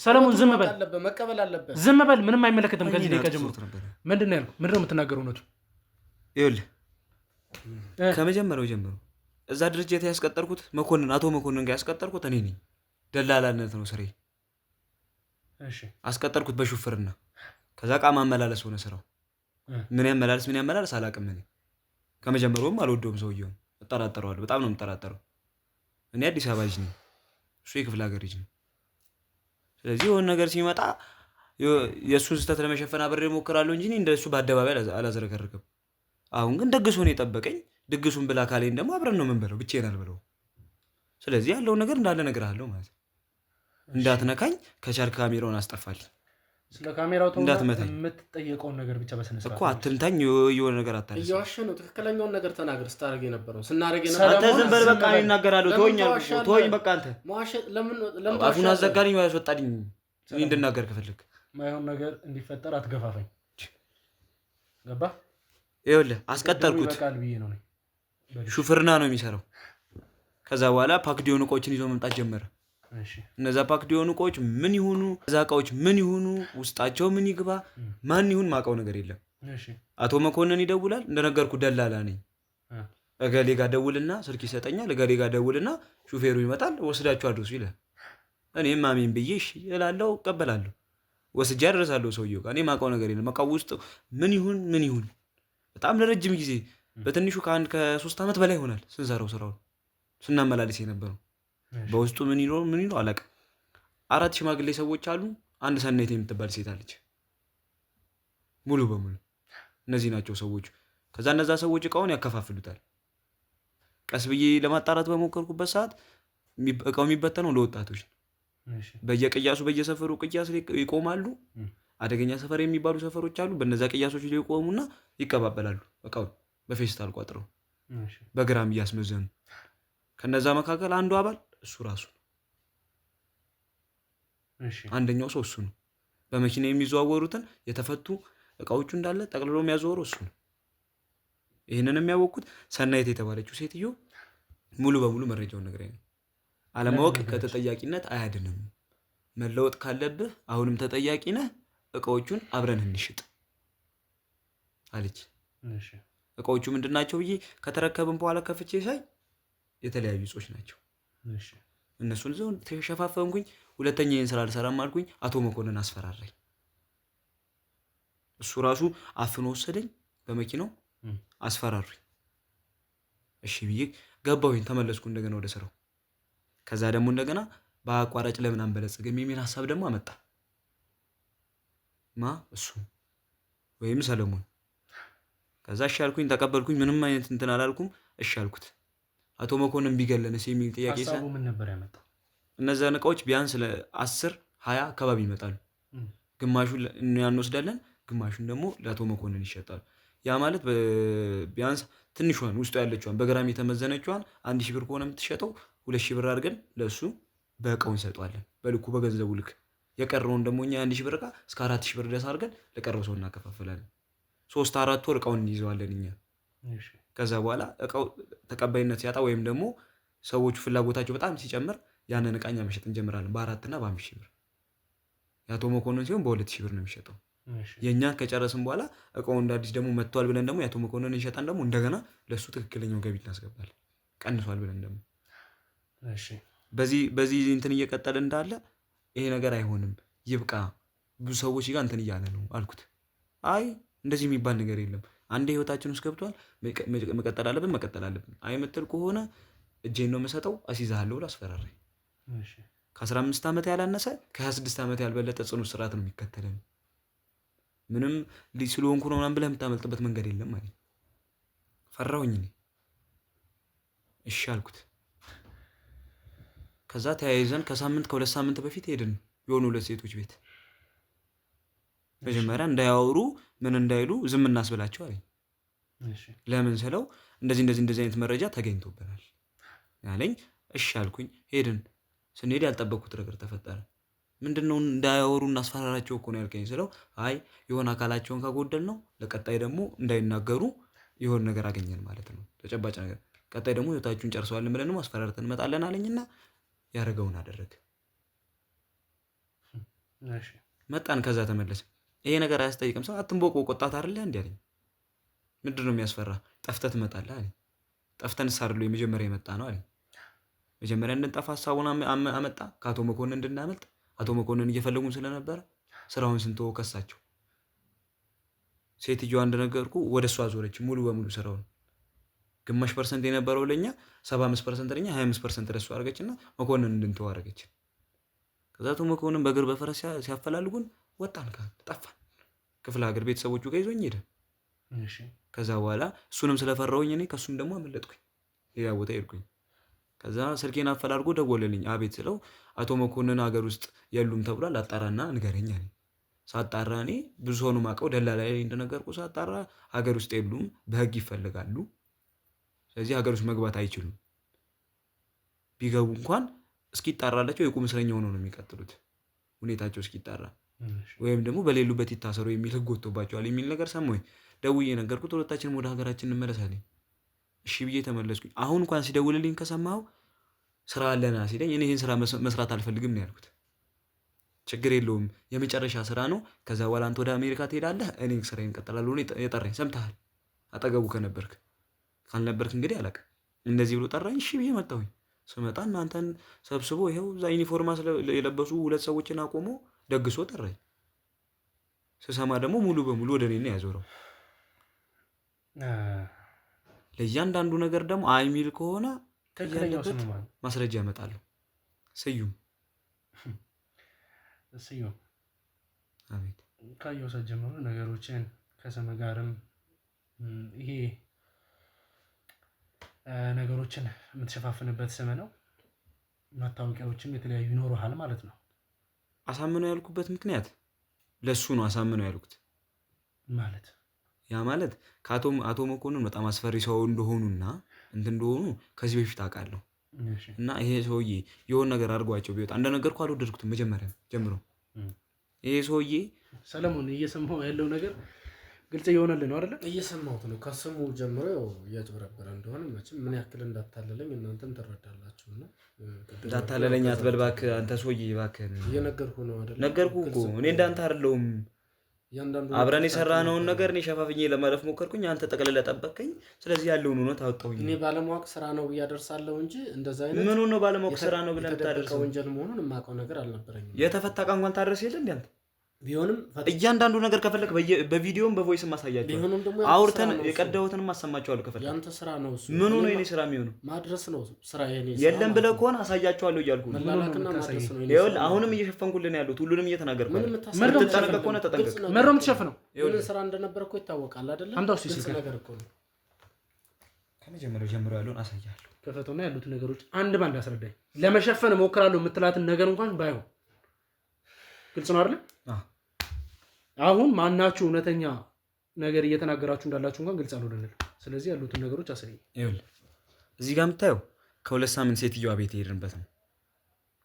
ሰለሞን ዝም በል መቀበል አለበት። ዝም በል ምንም አይመለከትም። ከዚህ ደቂቃ ጀምሮ ምንድን ነው ያልኩህ? ምንድን ነው የምትናገረው? ነው ይኸውልህ ከመጀመሪያው ጀምሮ እዛ ድርጅት ያስቀጠርኩት መኮንን አቶ መኮንን ጋር ያስቀጠርኩት እኔ ነኝ። ደላላነት ነው ስሬ። እሺ አስቀጠርኩት በሹፍርና። ከዛ ዕቃ ማመላለስ ሆነ ስራው። ምን ያመላለስ አላውቅም። እኔ ከመጀመሪያውም አልወደውም ሰውየውን፣ እጠራጠረዋለሁ። በጣም ነው የምጠራጠረው። እኔ አዲስ አበባ ልጅ ነኝ፣ እሱ የክፍለ ሀገር ልጅ ነው። ስለዚህ የሆነ ነገር ሲመጣ የእሱን ስህተት ለመሸፈን አብሬ እሞክራለሁ እንጂ እንደሱ በአደባባይ አላዝረከርክም። አሁን ግን ደግሶ ነው የጠበቀኝ። ድግሱን ብላ ካሌን ደግሞ አብረን ነው የምንበለው፣ ብቻዬን አልበለውም። ስለዚህ ያለውን ነገር እንዳለ እነግርሃለሁ ማለት ነው። እንዳትነካኝ፣ ከቻልክ ካሜራውን አስጠፋልኝ። ስለ ካሜራው የምትጠየቀውን ነገር ብቻ በስነ ስርዓት እኮ አትምታኝ። የሆነ ነገር አታነሳ። እየዋሸህ ነው። ትክክለኛውን ነገር ተናገር። ስታደርግ የነበረው ስናደርግ የነበረው አንተ ዝም በል በቃ። እኔ እናገራለሁ። ተወኝ በቃ። አንተ ለምን አፉን አዘጋልኝ፣ ያስወጣልኝ። እኔ እንድናገር ከፈለክ ማይሆን ነገር እንዲፈጠር አትገፋፈኝ። ገባህ? ይኸውልህ አስቀጠርኩት። ሹፍርና ነው የሚሰራው። ከዛ በኋላ ፓክድ የሆኑ እቃዎችን ይዞ መምጣት ጀመረ። እነዛ ፓክድ የሆኑ እቃዎች ምን ይሁኑ፣ እዛ እቃዎች ምን ይሁኑ፣ ውስጣቸው ምን ይግባ፣ ማን ይሁን ማውቀው ነገር የለም። አቶ መኮንን ይደውላል። እንደነገርኩ ደላላ ነኝ። እገሌ ጋር ደውልና ስልክ ይሰጠኛል። እገሌ ጋር ደውልና ሹፌሩ ይመጣል፣ ወስዳችሁ አድርሱ ይላል። እኔም አሜን ብዬ እሺ እላለሁ፣ እቀበላለሁ። ወስጄ አደርሳለሁ ሰውየው ጋር። እኔ ማውቀው ነገር የለም። እቃው ውስጥ ምን ይሁን በጣም ለረጅም ጊዜ በትንሹ ከ3 ዓመት በላይ ይሆናል ስንሰራው ስራውን ስናመላልስ የነበረው። በውስጡ ምን ይኖር አላውቅም። 4 ሽማግሌ ሰዎች አሉ። አንድ ሰናይት የምትባል ሴት አለች። ሙሉ በሙሉ እነዚህ ናቸው ሰዎቹ። ከዛ እነዛ ሰዎች እቃውን ያከፋፍሉታል። ቀስ ብዬ ለማጣራት በሞከርኩበት ሰዓት እቃው የሚበተነው ለወጣቶች ነው። በየቅያሱ በየሰፈሩ ቅያስ ይቆማሉ። አደገኛ ሰፈር የሚባሉ ሰፈሮች አሉ። በነዛ ቅያሶች ላይ ይቆሙና ይቀባበላሉ። እቃውን በፌስታል ቋጥረው በግራም እያስመዘኑ። ከነዛ መካከል አንዱ አባል እሱ ራሱ ነው። አንደኛው ሰው እሱ ነው። በመኪና የሚዘዋወሩትን የተፈቱ እቃዎቹ እንዳለ ጠቅልሎ የሚያዘዋወረው እሱ ነው። ይህንን የሚያወቁት ሰናይት የተባለችው ሴትዮ ሙሉ በሙሉ መረጃውን ነግራኝ ነው። አለማወቅ ከተጠያቂነት አያድንም። መለወጥ ካለብህ አሁንም ተጠያቂ ነህ። እቃዎቹን አብረን እንሽጥ አለች። እቃዎቹ ምንድናቸው ብዬ ከተረከብን በኋላ ከፍቼ ሳይ የተለያዩ እጾች ናቸው። እነሱን ዘው ተሸፋፈንኩኝ። ሁለተኛ ይህን ስራ አልሰራም አልኩኝ። አቶ መኮንን አስፈራራኝ። እሱ ራሱ አፍኖ ወሰደኝ በመኪናው አስፈራሩኝ። እሺ ብዬ ገባሁኝ። ተመለስኩ እንደገና ወደ ስራው። ከዛ ደግሞ እንደገና በአቋራጭ ለምን አንበለጽግም የሚል ሀሳብ ደግሞ አመጣ። እሱ ወይም ሰለሞን። ከዛ እሺ አልኩኝ፣ ተቀበልኩኝ። ምንም አይነት እንትን አላልኩም። እሺ አልኩት። አቶ መኮንን ቢገለንስ የሚል ጥያቄ ሀሳቡ ምን ነበር ያመጣው? እነዛን እቃዎች ቢያንስ ለ10-20 አካባቢ ይመጣሉ። ግማሹን እኛ እንወስዳለን፣ ግማሹን ደግሞ ለአቶ መኮንን ይሸጣሉ። ያ ማለት ቢያንስ ትንሿን ውስጡ ያለችዋን በግራም የተመዘነችዋን 1000 ብር ከሆነ የምትሸጠው 2000 ብር አድርገን ለእሱ በእቃው እንሰጠዋለን፣ በልኩ በገንዘቡ ልክ። የቀረውን ደግሞ እኛ 1000 ብር እቃ እስከ 4000 ብር ድረስ አድርገን ለቀረው ሰው እናከፋፍላለን። 3-4 ወር እቃውን እንይዘዋለን እኛ። ከዛ በኋላ እቃው ተቀባይነት ሲያጣ ወይም ደግሞ ሰዎቹ ፍላጎታቸው በጣም ሲጨምር ያንን እቃኛ መሸጥ እንጀምራለን በ4 እና በ5000 ብር። የአቶ መኮንን ሲሆን በ2000 ብር ነው የሚሸጠው። የእኛ ከጨረስን በኋላ እቃው እንደ አዲስ ደግሞ መጥቷል ብለን ደግሞ የአቶ መኮንን እንሸጣን ደግሞ እንደገና ለእሱ ትክክለኛው ገቢ እናስገባለን። ቀንሷል ብለን ደግሞ በዚህ እንትን እየቀጠለ እንዳለ ይሄ ነገር አይሆንም፣ ይብቃ፣ ብዙ ሰዎች ጋር እንትን እያለ ነው አልኩት። አይ እንደዚህ የሚባል ነገር የለም፣ አንዴ ህይወታችን ውስጥ ገብቷል፣ መቀጠል አለብን። አይ የምትል ከሆነ እጄን ነው የምሰጠው፣ አስይዝሃለሁ ብሎ አስፈራራኝ። ከ15 ዓመት ያላነሰ ከ26 ዓመት ያልበለጠ ጽኑ እስራት ነው የሚከተለን። ምንም ልጅ ስለሆንኩ ነው ምናምን ብለህ የምታመልጥበት መንገድ የለም ማለት ነው። ፈራሁኝ እኔ። እሺ አልኩት። ከዛ ተያይዘን ከ2 ሳምንት በፊት ሄድን የሆኑ 2 ሴቶች ቤት። መጀመሪያ እንዳያወሩ ምን እንዳይሉ ዝም እናስብላቸው አለኝ። ለምን ስለው እንደዚህ አይነት መረጃ ተገኝቶብናል ያለኝ። እሺ አልኩኝ። ሄድን። ስንሄድ ያልጠበቅኩት ነገር ተፈጠረ። ምንድነው? እንዳያወሩ እናስፈራራቸው እኮ ነው ያልከኝ ስለው፣ አይ የሆነ አካላቸውን ካጎደል ነው ለቀጣይ ደግሞ እንዳይናገሩ የሆነ ነገር አገኘን ማለት ነው፣ ተጨባጭ ነገር። ቀጣይ ደግሞ ህይወታችሁን ጨርሰዋልን ብለን ደግሞ አስፈራርተን እንመጣለን አለኝና ያደረገውን አደረገ። መጣን። ከዛ ተመለሰ። ይሄ ነገር አያስጠይቅም ሰው አትንቦቆ ቆጣት አይደለ እንዴ አለኝ። ምንድን ነው የሚያስፈራ? ጠፍተህ ትመጣለህ አለኝ። ጠፍተንስ አይደል የመጀመሪያ የመጣ ነው አለኝ። መጀመሪያ እንድንጠፋ ሀሳቡን አመጣ ከአቶ መኮንን እንድናመልጥ። አቶ መኮንን እየፈለጉን ስለነበረ ስራውን ስንተወው ከሳቸው። ሴትዮዋ እንደነገርኩ ወደ እሷ ዞረች ሙሉ በሙሉ ስራውን። ግማሽ ፐርሰንት የነበረው ለኛ 75% ለኛ 25% ለሱ አደረገችና መኮንን እንድንተው አደረገች። ከዛ አቶ መኮንን በእግር በፈረስ ሲያፈላልጉን ወጣን፣ ጠፋን። ክፍለ ሀገር ቤተሰቦቹ ጋር ይዞኝ ሄደ። ከዛ በኋላ እሱንም ስለፈራሁኝ እኔ ከሱም ደግሞ አመለጥኩኝ፣ ሌላ ቦታ ሄድኩኝ። ከዛ ስልኬን አፈላልጎ ደወለልኝ። አቤት ስለው አቶ መኮንን ሀገር ውስጥ የሉም ተብሏል፣ አጣራና ንገረኝ አለኝ። ሳጣራ እኔ ብዙ ሰው ነው የማውቀው ደላላ ላይ እንደነገርኩ ሳጣራ ሀገር ውስጥ የሉም፣ በህግ ይፈልጋሉ። ስለዚህ ሀገር ውስጥ መግባት አይችሉም። ቢገቡ እንኳን እስኪጣራላቸው የቁም እስረኛ ሆነው ነው የሚቀጥሉት ሁኔታቸው እስኪጣራ፣ ወይም ደግሞ በሌሉበት ይታሰሩ የሚል ህግ ወጥቶባቸዋል የሚል ነገር ሰማሁኝ። ደውዬ ነገርኩት። ሁለታችንም ወደ ሀገራችን እንመለሳለን። እሺ ብዬ ተመለስኩኝ። አሁን እንኳን ሲደውልልኝ ከሰማሁ ስራ አለና ሲለኝ እኔ ይህን ስራ መስራት አልፈልግም ነው ያልኩት። ችግር የለውም የመጨረሻ ስራ ነው፣ ከዛ በኋላ አንተ ወደ አሜሪካ ትሄዳለህ፣ እኔ ስራዬን እቀጥላለሁ። የጠራኝ ሰምተሃል? አጠገቡ ከነበርክ፣ ካልነበርክ እንግዲህ አላውቅም። እንደዚህ ብሎ ጠራኝ። እሺ ብዬ መጣሁኝ። ስመጣ እናንተን ሰብስቦ ይኸው እዛ ዩኒፎርማ የለበሱ 2 ሰዎችን አቆሞ ደግሶ ጠራኝ። ስሰማ ደግሞ ሙሉ በሙሉ ወደ እኔ ነው ያዞረው። ለእያንዳንዱ ነገር ደግሞ አይሚል ከሆነ ማስረጃ ያመጣለሁ። ስዩም አቤት። ካየው ሰዓት ጀምሮ ነገሮችን ከስም ጋርም ይሄ ነገሮችን የምትሸፋፍንበት ስም ነው። መታወቂያዎችም የተለያዩ ይኖሩሃል ማለት ነው። አሳምነው ያልኩበት ምክንያት ለሱ ነው። አሳምነው ያልኩት ማለት ያ ማለት ከአቶ መኮንን በጣም አስፈሪ ሰው እንደሆኑና እንደሆኑ ከዚህ በፊት አውቃለሁ። እና ይሄ ሰውዬ የሆነ ነገር አድርጓቸው ቢወጣ እንደነገርኩ አልወደድኩትም መጀመሪያ ጀምሮ። ይሄ ሰውዬ ሰለሞን እየሰማሁ ያለው ነገር ግልጽ እየሆነልህ ነው አይደለ? እየሰማሁት ነው። ከስሙ ጀምሮ እያጭበረበረ እንደሆነ መቼም ምን ያክል እንዳታለለኝ እናንተም ትረዳላችሁ። እና እንዳታለለኝ አትበል እባክህ አንተ ሰውዬ እባክህ። እየነገርኩህ ነው አይደለ? ነገርኩህ እኮ እኔ እንዳንተ አይደለሁም። አብረን የሰራነውን ነገር እኔ ሸፋፍኜ ለማለፍ ሞከርኩኝ፣ አንተ ጠቅልለህ ጠበቅከኝ። ስለዚህ ያለውን እውነት አወጣሁኝ። እኔ ባለማወቅ ስራ ነው እያደርሳለሁ እንጂ እንደዛ አይነት ምን ነው ባለማወቅ ስራ ነው ብለህ የምታደርሰው ወንጀል መሆኑን የማውቀው ነገር አልነበረኝም። የተፈታ ዕቃ እንኳን ታደርስ የለ እንዴ አንተ? ቢሆንም እያንዳንዱ ነገር ከፈለክ በቪዲዮም በቮይስም ማሳያቸው፣ ቢሆንም ደግሞ አውርተን የቀዳሁትንም ማሰማቸዋለሁ ከፈለክ። ያንተ ስራ ነው እሱ። ምኑ ነው የኔ ስራ የሚሆነው? ማድረስ ነው ስራ የኔ ስራ። የለም ብለህ ከሆነ አሳያቸዋለሁ እያልኩ ነው። መላላክና ማድረስ ነው። ይኸውልህ አሁንም እየሸፈንኩልህ ነው ያሉት፣ ሁሉንም እየተናገርኩ ነው። የምትጠነቀቅ ከሆነ ተጠንቀቅ። መሮ የምትሸፍነው ምን ስራ እንደነበረ እኮ ይታወቃል አይደለ? ግልጽ ነገር እኮ ነው። ከመጀመሪያው ጀምሮ ያለውን አሳያለሁ። ከፈተና ያሉት ነገሮች አንድ ባንድ አስረዳኝ። ለመሸፈን እሞክራለሁ የምትላትን ነገር እንኳን ባይሆን ግልጽ ነው አይደለ? አሁን ማናችሁ እውነተኛ ነገር እየተናገራችሁ እንዳላችሁ እንኳን ግልጽ አልሆነልንም። ስለዚህ ያሉትን ነገሮች አሳየኝ። ይኸውልህ እዚህ ጋር የምታየው ከ2 ሳምንት ሴትዮዋ ቤት የሄድንበት ነው።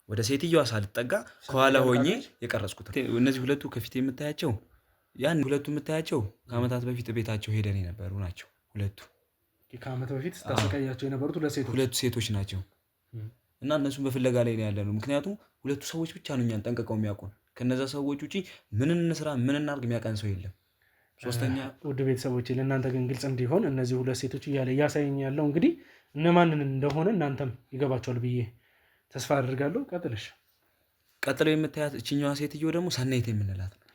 ወደ ሴትዮዋ ሳልጠጋ ከኋላ ሆኜ የቀረጽኩት እነዚህ 2ቱ ከፊት የምታያቸው ያን 2ቱ የምታያቸው ከዓመታት በፊት ቤታቸው ሄደን የነበሩ ናቸው። 2ቱ ከዓመት በፊት ስታሰቃያቸው የነበሩት 2 ሴቶች ናቸው። እና እነሱን በፍለጋ ላይ ነው ያለነው። ምክንያቱም 2ቱ ሰዎች ብቻ ነው እኛን ጠንቅቀው የሚያውቁን። ከነዛ ሰዎች ውጪ ምን እንስራ ምን እናድርግ የሚያውቀን ሰው የለም። ሶስተኛ ውድ ቤተሰቦቼ ለእናንተ ግን ግልጽ እንዲሆን እነዚህ 2 ሴቶች እያለ እያሳየኝ ያለው እንግዲህ እነማንን እንደሆነ እናንተም ይገባቸዋል ብዬ ተስፋ አድርጋለሁ። ቀጥልሽ። ቀጥለው የምታያት እችኛዋ ሴትዮ ደግሞ ሰናይት የምንላት ነው።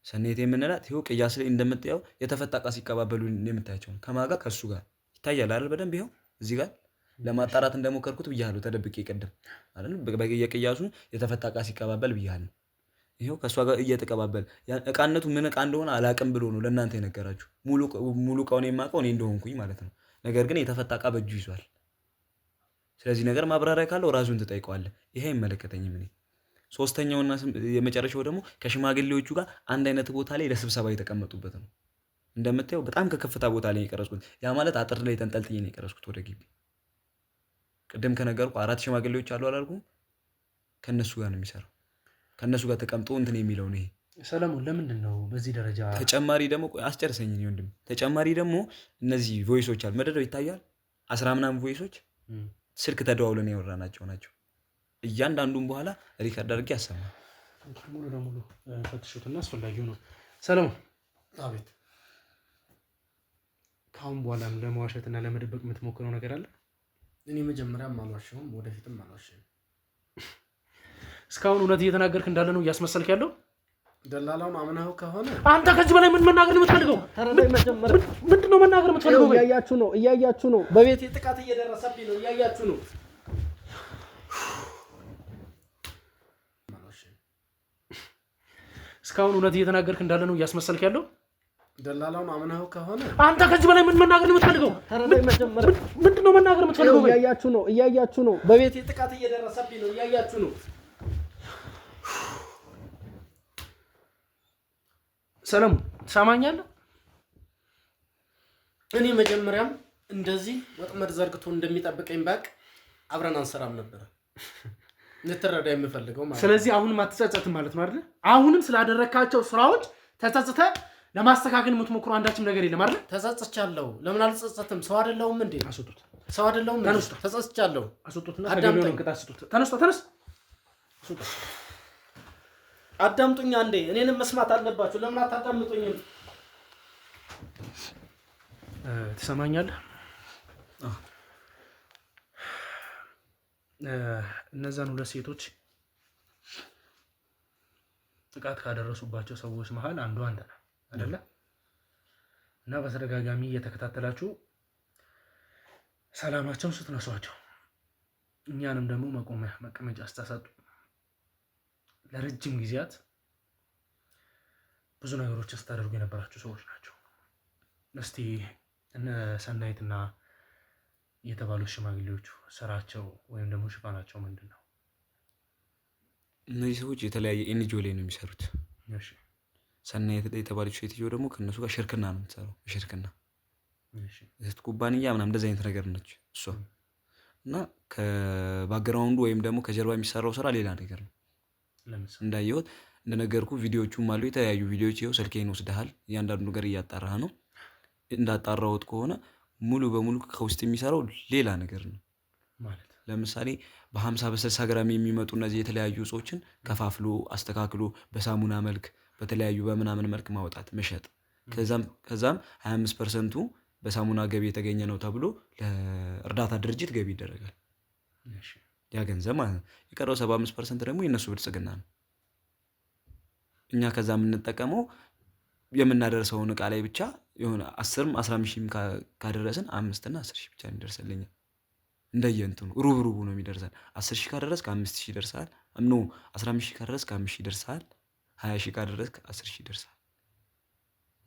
ሰናይት የምንላት ይኸው ቅያስ ላይ እንደምታየው የተፈታ ዕቃ ሲቀባበሉ የምታያቸው ነው። ከማን ጋር? ከእሱ ጋር ይታያል አይደል? በደንብ ይኸው እዚህ ጋር ለማጣራት እንደሞከርኩት ብያለሁ። ተደብቄ ቀደም አይደል? በየቅያሱ የተፈታ ዕቃ ሲቀባበል ብያለሁ። ይሄው ከሷ ጋር እየተቀባበል ዕቃነቱ ምን ዕቃ እንደሆነ አላቅም ብሎ ነው ለእናንተ የነገራችሁ። ሙሉ ዕቃውን የማውቀው እኔ እንደሆንኩኝ ማለት ነው። ነገር ግን የተፈታ ዕቃ በእጁ ይዟል። ስለዚህ ነገር ማብራሪያ ካለው ራሱን ትጠይቀዋለህ። ይሄ አይመለከተኝም እኔ። ሶስተኛውና የመጨረሻው ደግሞ ከሽማግሌዎቹ ጋር አንድ አይነት ቦታ ላይ ለስብሰባ የተቀመጡበት ነው። እንደምታየው በጣም ከከፍታ ቦታ ላይ የቀረጽኩት፣ ያ ማለት አጥር ላይ ተንጠልጥዬ ነው የቀረጽኩት ወደ ግቢ። ቅድም ከነገርኩ 4 ሽማግሌዎች አሉ አላልኩም? ከነሱ ጋር ነው የሚሰራው። ከነሱ ጋር ተቀምጦ እንትን የሚለው ነው ይሄ። ሰለሞን ለምንድን ነው በዚህ ደረጃ? ተጨማሪ ደግሞ አስጨርሰኝ ወንድም። ተጨማሪ ደግሞ እነዚህ ቮይሶች አሉ መደዳው ይታያል። 10 ምናምን ቮይሶች ስልክ ተደዋውለን ያወራናቸው ናቸው። እያንዳንዱን በኋላ ሪከርድ አድርጌ ያሰማል። ሙሉ ለሙሉ ፈትሹትና አስፈላጊው ነው። ሰለሞን አቤት። ከአሁን በኋላም ለመዋሸትና ለመደበቅ የምትሞክረው ነገር አለ? እኔ መጀመሪያም አልዋሸሁም፣ ወደፊትም አልዋሸሁም። እስካሁን እውነት እየተናገርክ እንዳለ ነው እያስመሰልክ ያለው? ደላላውን አምናው ከሆነ አንተ ከዚህ በላይ ምን መናገር ነው የምትፈልገው? ምንድን ነው መናገር የምትፈልገው? እያያችሁ ነው። በቤት ጥቃት እየደረሰብኝ ነው። እያያችሁ ነው። እስካሁን እውነት እየተናገርክ እንዳለ ነው እያስመሰልክ ያለው? ደላላውን አምናው ከሆነ አንተ ከዚህ በላይ ምን መናገር ነው የምትፈልገው? ምንድን ነው መናገር የምትፈልገው? እያያችሁ ነው። በቤት ጥቃት እየደረሰብኝ ነው። እያያችሁ ነው። ሰለሞን ትሰማኛለህ? እኔ መጀመሪያም እንደዚህ ወጥመድ ዘርግቶ እንደሚጠብቀኝ ባቅ አብረን አንሰራም ነበር። ልትረዳ የምፈልገው ማለት። ስለዚህ አሁንም አትጸጸትም ማለት ነው አይደል? አሁንም ስላደረካቸው ስራዎች ተጸጽተህ ለማስተካከል የምትሞክረው አንዳችም ነገር የለም አይደል? ተጸጽቻለሁ። ለምን አልጸጸትም? ሰው አይደለሁም እንዴ? አስወጡት። ሰው አይደለሁም እንዴ? ተጸጽቻለሁ። አስወጡትና ተገቢውን ቅጣት ስጡት። ተነስ። አስወጡት። አዳምጡኝ አንዴ። እኔንም መስማት አለባችሁ። ለምን አታዳምጡኝም? ትሰማኛለህ? እነዛን ሁለት ሴቶች ጥቃት ካደረሱባቸው ሰዎች መሃል አንዱ አንተ ነህ አይደለ? እና በተደጋጋሚ እየተከታተላችሁ ሰላማቸውን ስትነሷቸው እኛንም ደግሞ መቀመጫ ስታሳጡ ለረጅም ጊዜያት ብዙ ነገሮችን ስታደርጉ የነበራችሁ ሰዎች ናቸው። እስቲ እነ ሰናይትና የተባሉት ሽማግሌዎቹ ስራቸው ወይም ደግሞ ሽፋናቸው ምንድን ነው? እነዚህ ሰዎች የተለያየ ኤንጂኦ ላይ ነው የሚሰሩት። ሰናይት የተባለች ሴትዮ ደግሞ ከእነሱ ጋር ሽርክና ነው የምትሰራው። ሽርክና እህት ኩባንያ ምናምን እንደዚህ አይነት ነገር ነች እሷ። እና ከባክግራውንዱ ወይም ደግሞ ከጀርባ የሚሰራው ስራ ሌላ ነገር ነው። እንዳየሁት እንደነገርኩ ቪዲዮቹም አሉ፣ የተለያዩ ቪዲዮዎች። ይኸው ስልኬን ወስደሃል፣ እያንዳንዱ ነገር እያጣራህ ነው። እንዳጣራሁት ከሆነ ሙሉ በሙሉ ከውስጥ የሚሰራው ሌላ ነገር ነው ማለት። ለምሳሌ በ50 በ60 ግራም የሚመጡ እነዚህ የተለያዩ እጾችን ከፋፍሎ አስተካክሎ በሳሙና መልክ በተለያዩ በምናምን መልክ ማውጣት መሸጥ። ከዛም 25%ቱ በሳሙና ገቢ የተገኘ ነው ተብሎ ለእርዳታ ድርጅት ገቢ ይደረጋል። ያ ገንዘብ ማለት ነው። የቀረው 75% ደግሞ የእነሱ ብልጽግና ነው። እኛ ከዛ የምንጠቀመው የምናደርሰውን እቃ ላይ ብቻ የሆነ 10ም 15ም ካደረስን 5 እና 10 ሺህ ብቻ እንደርሰልኛ። እንደየእንትኑ ሩብ ነው የሚደርሰን። 10 ሺህ ካደረስክ 5 ሺህ ይደርሳል። 15 ሺህ ካደረስክ 5 ሺህ ይደርሳል። 20 ሺህ ካደረስክ 10 ሺህ ይደርሳል።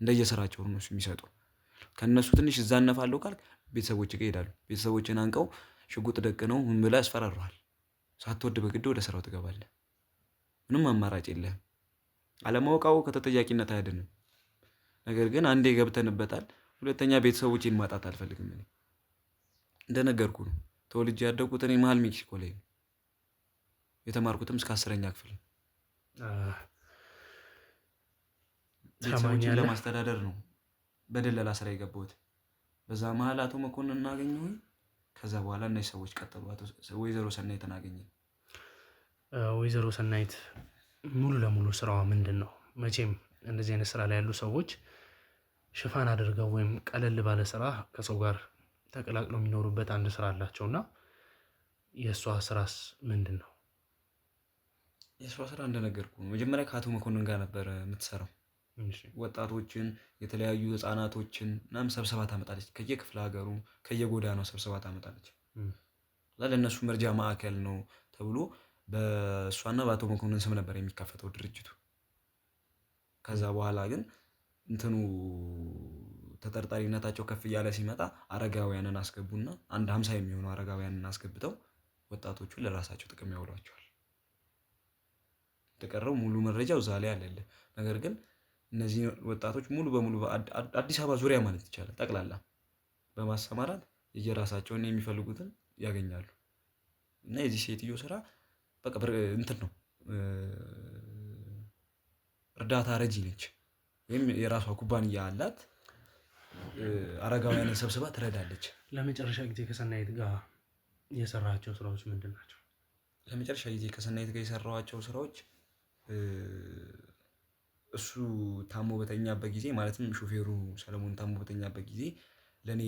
እንደየስራቸው ነው እነሱ የሚሰጡ። ከነሱ ትንሽ እዛነፋለሁ ካልክ ቤተሰቦች ጋር ይሄዳሉ። ቤተሰቦችን አንቀው ሽጉጥ ደቅነው ምን ብላ ያስፈራሩሃል። ሳትወድ በግድ ወደ ስራው ትገባለህ። ምንም አማራጭ የለህም። አለማወቃው ከተጠያቂነት አያድንም። ነገር ግን አንዴ ገብተንበታል። ሁለተኛ ቤተሰቦቼን ማጣት አልፈልግም። እኔ እንደነገርኩ ነው ተወልጄ ያደግኩት እኔ መሀል ሜክሲኮ ላይ ነው። የተማርኩትም እስከ 10ኛ ክፍል ነው። ቤተሰቦቼን ለማስተዳደር ነው በደለላ ስራ የገባሁት። በዛ መሀል አቶ መኮንን እናገኘሁኝ። ከዛ በኋላ እነዚህ ሰዎች ቀጠሉ። ወይዘሮ ሰናይትን አገኘን። ወይዘሮ ሰናይት ሙሉ ለሙሉ ስራዋ ምንድን ነው? መቼም እንደዚህ አይነት ስራ ላይ ያሉ ሰዎች ሽፋን አድርገው ወይም ቀለል ባለ ስራ ከሰው ጋር ተቀላቅለው የሚኖሩበት አንድ ስራ አላቸው እና የእሷ ስራስ ምንድን ነው? የእሷ ስራ እንደነገርኩ መጀመሪያ ከአቶ መኮንን ጋር ነበረ የምትሰራው። ወጣቶችን የተለያዩ ህፃናቶችን ምናምን ሰብሰባ ታመጣለች። ከየክፍለ ሀገሩ ከየጎዳናው ሰብሰባ ታመጣለች። ለእነሱ መርጃ ማዕከል ነው ተብሎ በእሷና በአቶ መኮንን ስም ነበር የሚከፈተው ድርጅቱ። ከዛ በኋላ ግን እንትኑ ተጠርጣሪነታቸው ከፍ እያለ ሲመጣ አረጋውያንን አስገቡና አንድ 50 የሚሆኑ አረጋውያንን አስገብተው ወጣቶቹን ለራሳቸው ጥቅም ያውሏቸዋል። የተቀረው ሙሉ መረጃው እዛ ላይ አለ። ነገር ግን እነዚህ ወጣቶች ሙሉ በሙሉ አዲስ አበባ ዙሪያ ማለት ይቻላል ጠቅላላ በማሰማራት የየራሳቸውን የሚፈልጉትን ያገኛሉ። እና የዚህ ሴትዮ ስራ በቃ እንትን ነው፣ እርዳታ ረጂ ነች፣ ወይም የራሷ ኩባንያ አላት። አረጋውያንን ሰብስባ ትረዳለች። ለመጨረሻ ጊዜ ከሰናይት ጋር የሰራቸው ስራዎች ምንድን ናቸው? ለመጨረሻ ጊዜ ከሰናይት ጋር የሰራኋቸው ስራዎች እሱ ታሞ በተኛበት ጊዜ ማለትም ሹፌሩ ሰለሞን ታሞ በተኛበት ጊዜ ለእኔ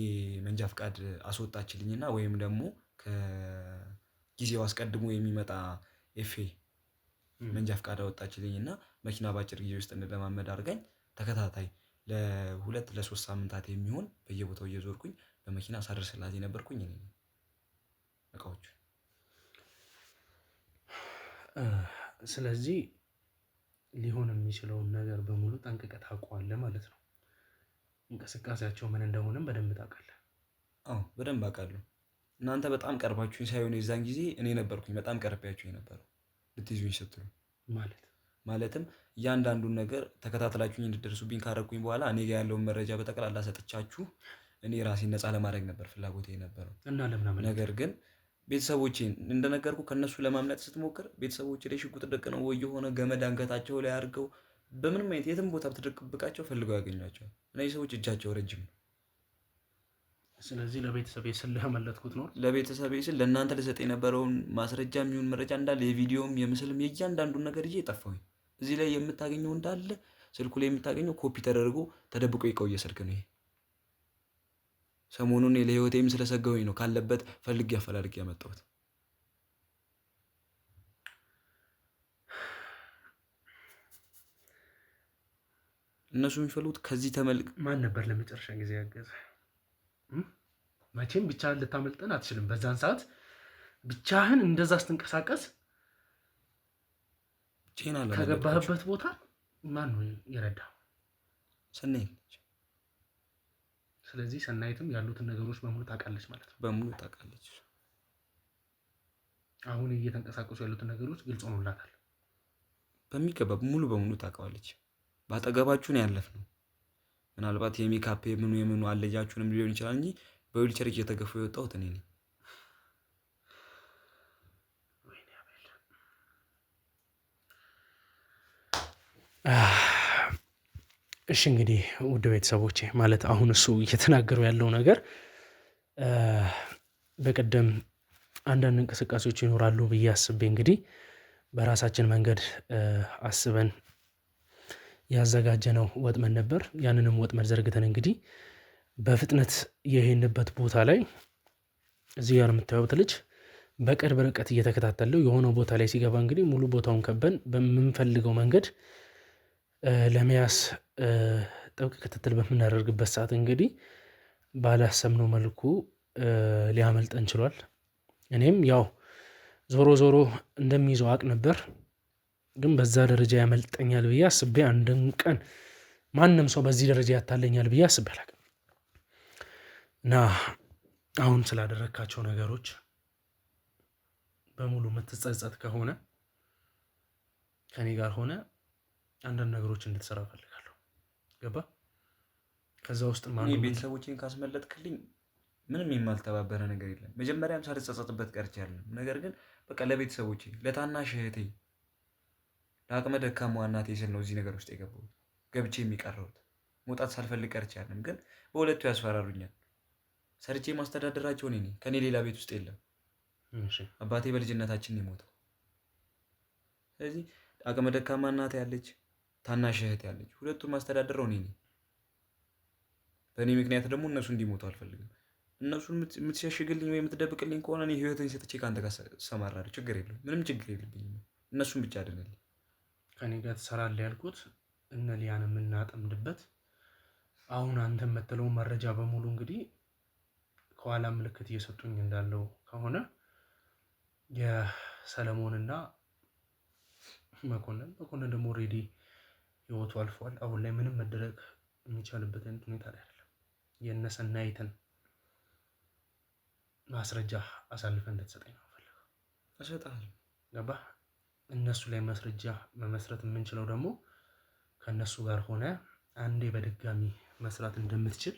መንጃ ፍቃድ አስወጣችልኝና ወይም ደግሞ ከጊዜው አስቀድሞ የሚመጣ ኤፍኤ መንጃ ፍቃድ አወጣችልኝና መኪና በአጭር ጊዜ ውስጥ እንለማመድ አድርጋኝ ተከታታይ ለ2-3 ሳምንታት የሚሆን በየቦታው እየዞርኩኝ በመኪና ሳደርስላት የነበርኩኝ እኔ ነኝ እቃዎቹ። ስለዚህ ሊሆን የሚችለውን ነገር በሙሉ ጠንቅቀህ ታውቀዋለህ ማለት ነው። እንቅስቃሴያቸው ምን እንደሆነም በደንብ ታውቃለህ። አዎ በደንብ አውቃለሁ። እናንተ በጣም ቀርባችሁኝ ሳይሆን የዛን ጊዜ እኔ ነበርኩኝ በጣም ቀርቤያችሁ የነበረው ልትይዙኝ ስትሉ ማለትም እያንዳንዱን ነገር ተከታትላችሁኝ እንድደርሱብኝ ካረግኩኝ በኋላ እኔ ጋር ያለውን መረጃ በጠቅላላ ሰጥቻችሁ እኔ ራሴን ነፃ ለማድረግ ነበር ፍላጎቴ የነበረው። ነገር ግን ቤተሰቦቼን እንደነገርኩ ከነሱ ለማምለጥ ስትሞክር ቤተሰቦቼ ላይ ሽጉጥ ደቅነው ወይ የሆነ ገመድ አንገታቸው ላይ አድርገው በምንም አይነት የትም ቦታ ብትደቅብቃቸው ፈልገው ያገኟቸዋል። እነዚህ ሰዎች እጃቸው ረጅም ነው። ስለዚህ ለቤተሰቤ ስል ያመለጥኩት ነው። ለቤተሰቤ ስል ለእናንተ ልሰጥ የነበረውን ማስረጃ የሚሆን መረጃ እንዳለ የቪዲዮም የምስልም የእያንዳንዱን ነገር ይዤ ጠፋሁኝ። እዚህ ላይ የምታገኘው እንዳለ ስልኩ ላይ የምታገኘው ኮፒ ተደርጎ ተደብቆ የቆየ ስልክ ነው ይሄ። ሰሞኑን ለህይወቴም ስለሰገውኝ ነው ካለበት ፈልጌ አፈላልጌ ያመጣሁት። እነሱ የሚፈልጉት ከዚህ ማን ነበር ለመጨረሻ ጊዜ ያገዘ? መቼም ብቻህን ልታመልጠን አትችልም። በዛን ሰዓት ብቻህን እንደዛ ስትንቀሳቀስ ከገባህበት ቦታ ማን ነው የረዳ? ሰናይት ነች። ስለዚህ ሰናይትም ያሉትን ነገሮች በሙሉ ታውቃለች ማለት ነው። በሙሉ ታውቃለች። አሁን እየተንቀሳቀሱ ያሉትን ነገሮች ግልጽ ሆኖላታል በሚገባ ሙሉ በሙሉ ታውቃለች። ባጠገባችሁ ነው ያለፍነው። ምናልባት የሜካፕ የምኑ አለያችሁንም ሊሆን ይችላል እንጂ በዊልቸር እየተገፉ የወጣሁት እኔ ነኝ። እሺ እንግዲህ ውድ ቤተሰቦቼ ማለት አሁን እሱ እየተናገሩ ያለው ነገር በቀደም አንዳንድ እንቅስቃሴዎች ይኖራሉ ብዬ አስቤ እንግዲህ በራሳችን መንገድ አስበን ያዘጋጀነው ወጥመድ ነበር። ያንንም ወጥመድ ዘርግተን እንግዲህ በፍጥነት የሄንበት ቦታ ላይ እዚህ ጋር የምታዩት ልጅ በቅርብ ርቀት እየተከታተለው የሆነ ቦታ ላይ ሲገባ እንግዲህ ሙሉ ቦታውን ከበን በምንፈልገው መንገድ ለመያዝ ጥብቅ ክትትል በምናደርግበት ሰዓት እንግዲህ ባላሰብነው መልኩ ሊያመልጠን ችሏል። እኔም ያው ዞሮ ዞሮ እንደሚይዘው አውቅ ነበር፣ ግን በዛ ደረጃ ያመልጠኛል ብዬ አስቤ አንድም ቀን ማንም ሰው በዚህ ደረጃ ያታለኛል ብዬ አስቤ አላውቅም። እና አሁን ስላደረግካቸው ነገሮች በሙሉ የምትጸጸት ከሆነ ከኔ ጋር ሆነ አንዳንድ ነገሮች እንድትሰራ ፈልጋለሁ። ገባ? ከዛ ውስጥ ቤተሰቦቼን ካስመለጥክልኝ ምንም የማልተባበረ ነገር የለም። መጀመሪያም ሳልጸጸትበት ቀርቻለሁ። ነገር ግን በቃ ለቤተሰቦቼ፣ ለታናሽ እህቴ፣ ለአቅመ ደካማዋ እናቴ ስል ነው እዚህ ነገር ውስጥ የገባሁት። ገብቼ የሚቀረሁት መውጣት ሳልፈልግ ቀርቻለሁ። ግን በሁለቱ ያስፈራሩኛል። ሰርቼ ማስተዳደራቸው እኔ ነኝ። ከኔ ሌላ ቤት ውስጥ የለም። አባቴ በልጅነታችን የሞተው። ስለዚህ አቅመ ደካማ እናቴ ያለች፣ ታናሽ እህቴ ያለች፣ ሁለቱን ማስተዳደረው እኔ ነኝ። በእኔ ምክንያት ደግሞ እነሱ እንዲሞቱ አልፈልግም። እነሱን የምትሸሽግልኝ ወይ የምትደብቅልኝ ከሆነ እኔ ህይወትን ሰጥቼ ከአንተ ጋር ሰማራለሁ። ችግር የለውም፣ ምንም ችግር የለብኝም። እነሱን ብቻ አይደለም ከኔ ጋር ትሰራለህ ያልኩት እነ ሊያን የምናጠምድበት አሁን አንተ የምትለው መረጃ በሙሉ እንግዲህ ከኋላ ምልክት እየሰጡኝ እንዳለው ከሆነ የሰለሞንና መኮንን ደግሞ ኦልሬዲ ህይወቱ አልፏል። አሁን ላይ ምንም መደረግ የሚቻልበት አይነት ሁኔታ ላይ አይደለም። የነሰናይትን ማስረጃ አሳልፈን እንድትሰጠኝ ነው ፈልገው። እሰጥሃለሁ። ገባህ? እነሱ ላይ ማስረጃ መመስረት የምንችለው ደግሞ ከእነሱ ጋር ሆነ አንዴ በድጋሚ መስራት እንደምትችል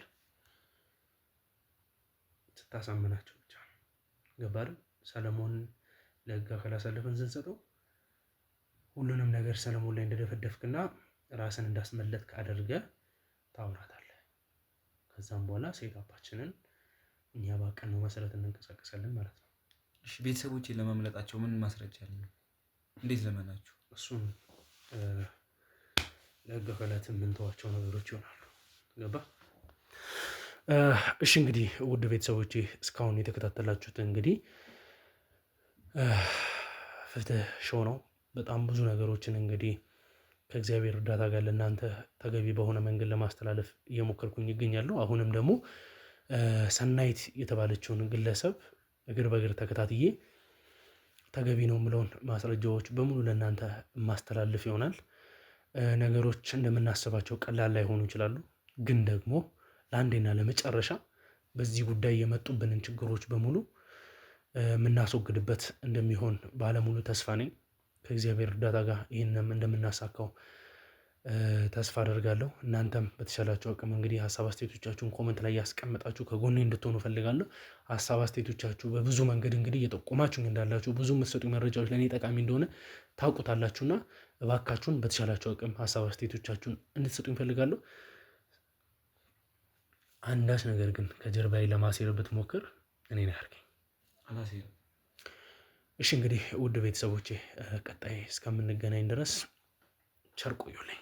ስታሳምናቸው ብቻ ነው። ገባህ? ሰለሞን ለህግ አካል አሳልፈን ስንሰጠው ሁሉንም ነገር ሰለሞን ላይ እንደደፈደፍክና ራስን እንዳስመለጥክ አድርገህ ታወራታለህ። ከዛም በኋላ ሴታፓችንን እኛ ባቀነው መሰረት እንንቀሳቀሳለን ማለት ነው። እሺ ቤተሰቦቼን ለማምለጣቸው ምን ማስረጃ አለኝ? እንዴት ለመናችሁ? እሱም ለህግ አካላት የምንተዋቸው ነገሮች ይሆናሉ። ገባ? እሺ እንግዲህ ውድ ቤተሰቦቼ እስካሁን የተከታተላችሁት እንግዲህ ፍትህ ሾው ነው። በጣም ብዙ ነገሮችን እንግዲህ ከእግዚአብሔር እርዳታ ጋር ለእናንተ ተገቢ በሆነ መንገድ ለማስተላለፍ እየሞከርኩኝ ይገኛሉ። አሁንም ደግሞ ሰናይት የተባለችውን ግለሰብ እግር በእግር ተከታትዬ ተገቢ ነው የምለውን ማስረጃዎች በሙሉ ለእናንተ ማስተላለፍ ይሆናል። ነገሮች እንደምናስባቸው ቀላል ላይሆኑ ይችላሉ፣ ግን ደግሞ ለአንዴና ለመጨረሻ በዚህ ጉዳይ የመጡብንን ችግሮች በሙሉ የምናስወግድበት እንደሚሆን ባለሙሉ ተስፋ ነኝ። ከእግዚአብሔር እርዳታ ጋር ይህንም እንደምናሳካው ተስፋ አደርጋለሁ። እናንተም በተቻላችሁ አቅም እንግዲህ ሀሳብ አስተያየቶቻችሁን ኮመንት ላይ ያስቀምጣችሁ ከጎኔ እንድትሆኑ ፈልጋለሁ። ሀሳብ አስተያየቶቻችሁ በብዙ መንገድ እንግዲህ እየጠቆማችሁ እንዳላችሁ ብዙ የምትሰጡኝ መረጃዎች ለእኔ ጠቃሚ እንደሆነ ታውቁታላችሁና እባካችሁን በተቻላችሁ አቅም ሀሳብ አስተያየቶቻችሁን እንድትሰጡኝ ፈልጋለሁ። አንዳች ነገር ግን ከጀርባዬ ለማሴር ብትሞክር እኔ ነኝ ያርገኝ። እሺ እንግዲህ ውድ ቤተሰቦቼ ቀጣይ እስከምንገናኝ ድረስ ቸር ቆዩልኝ።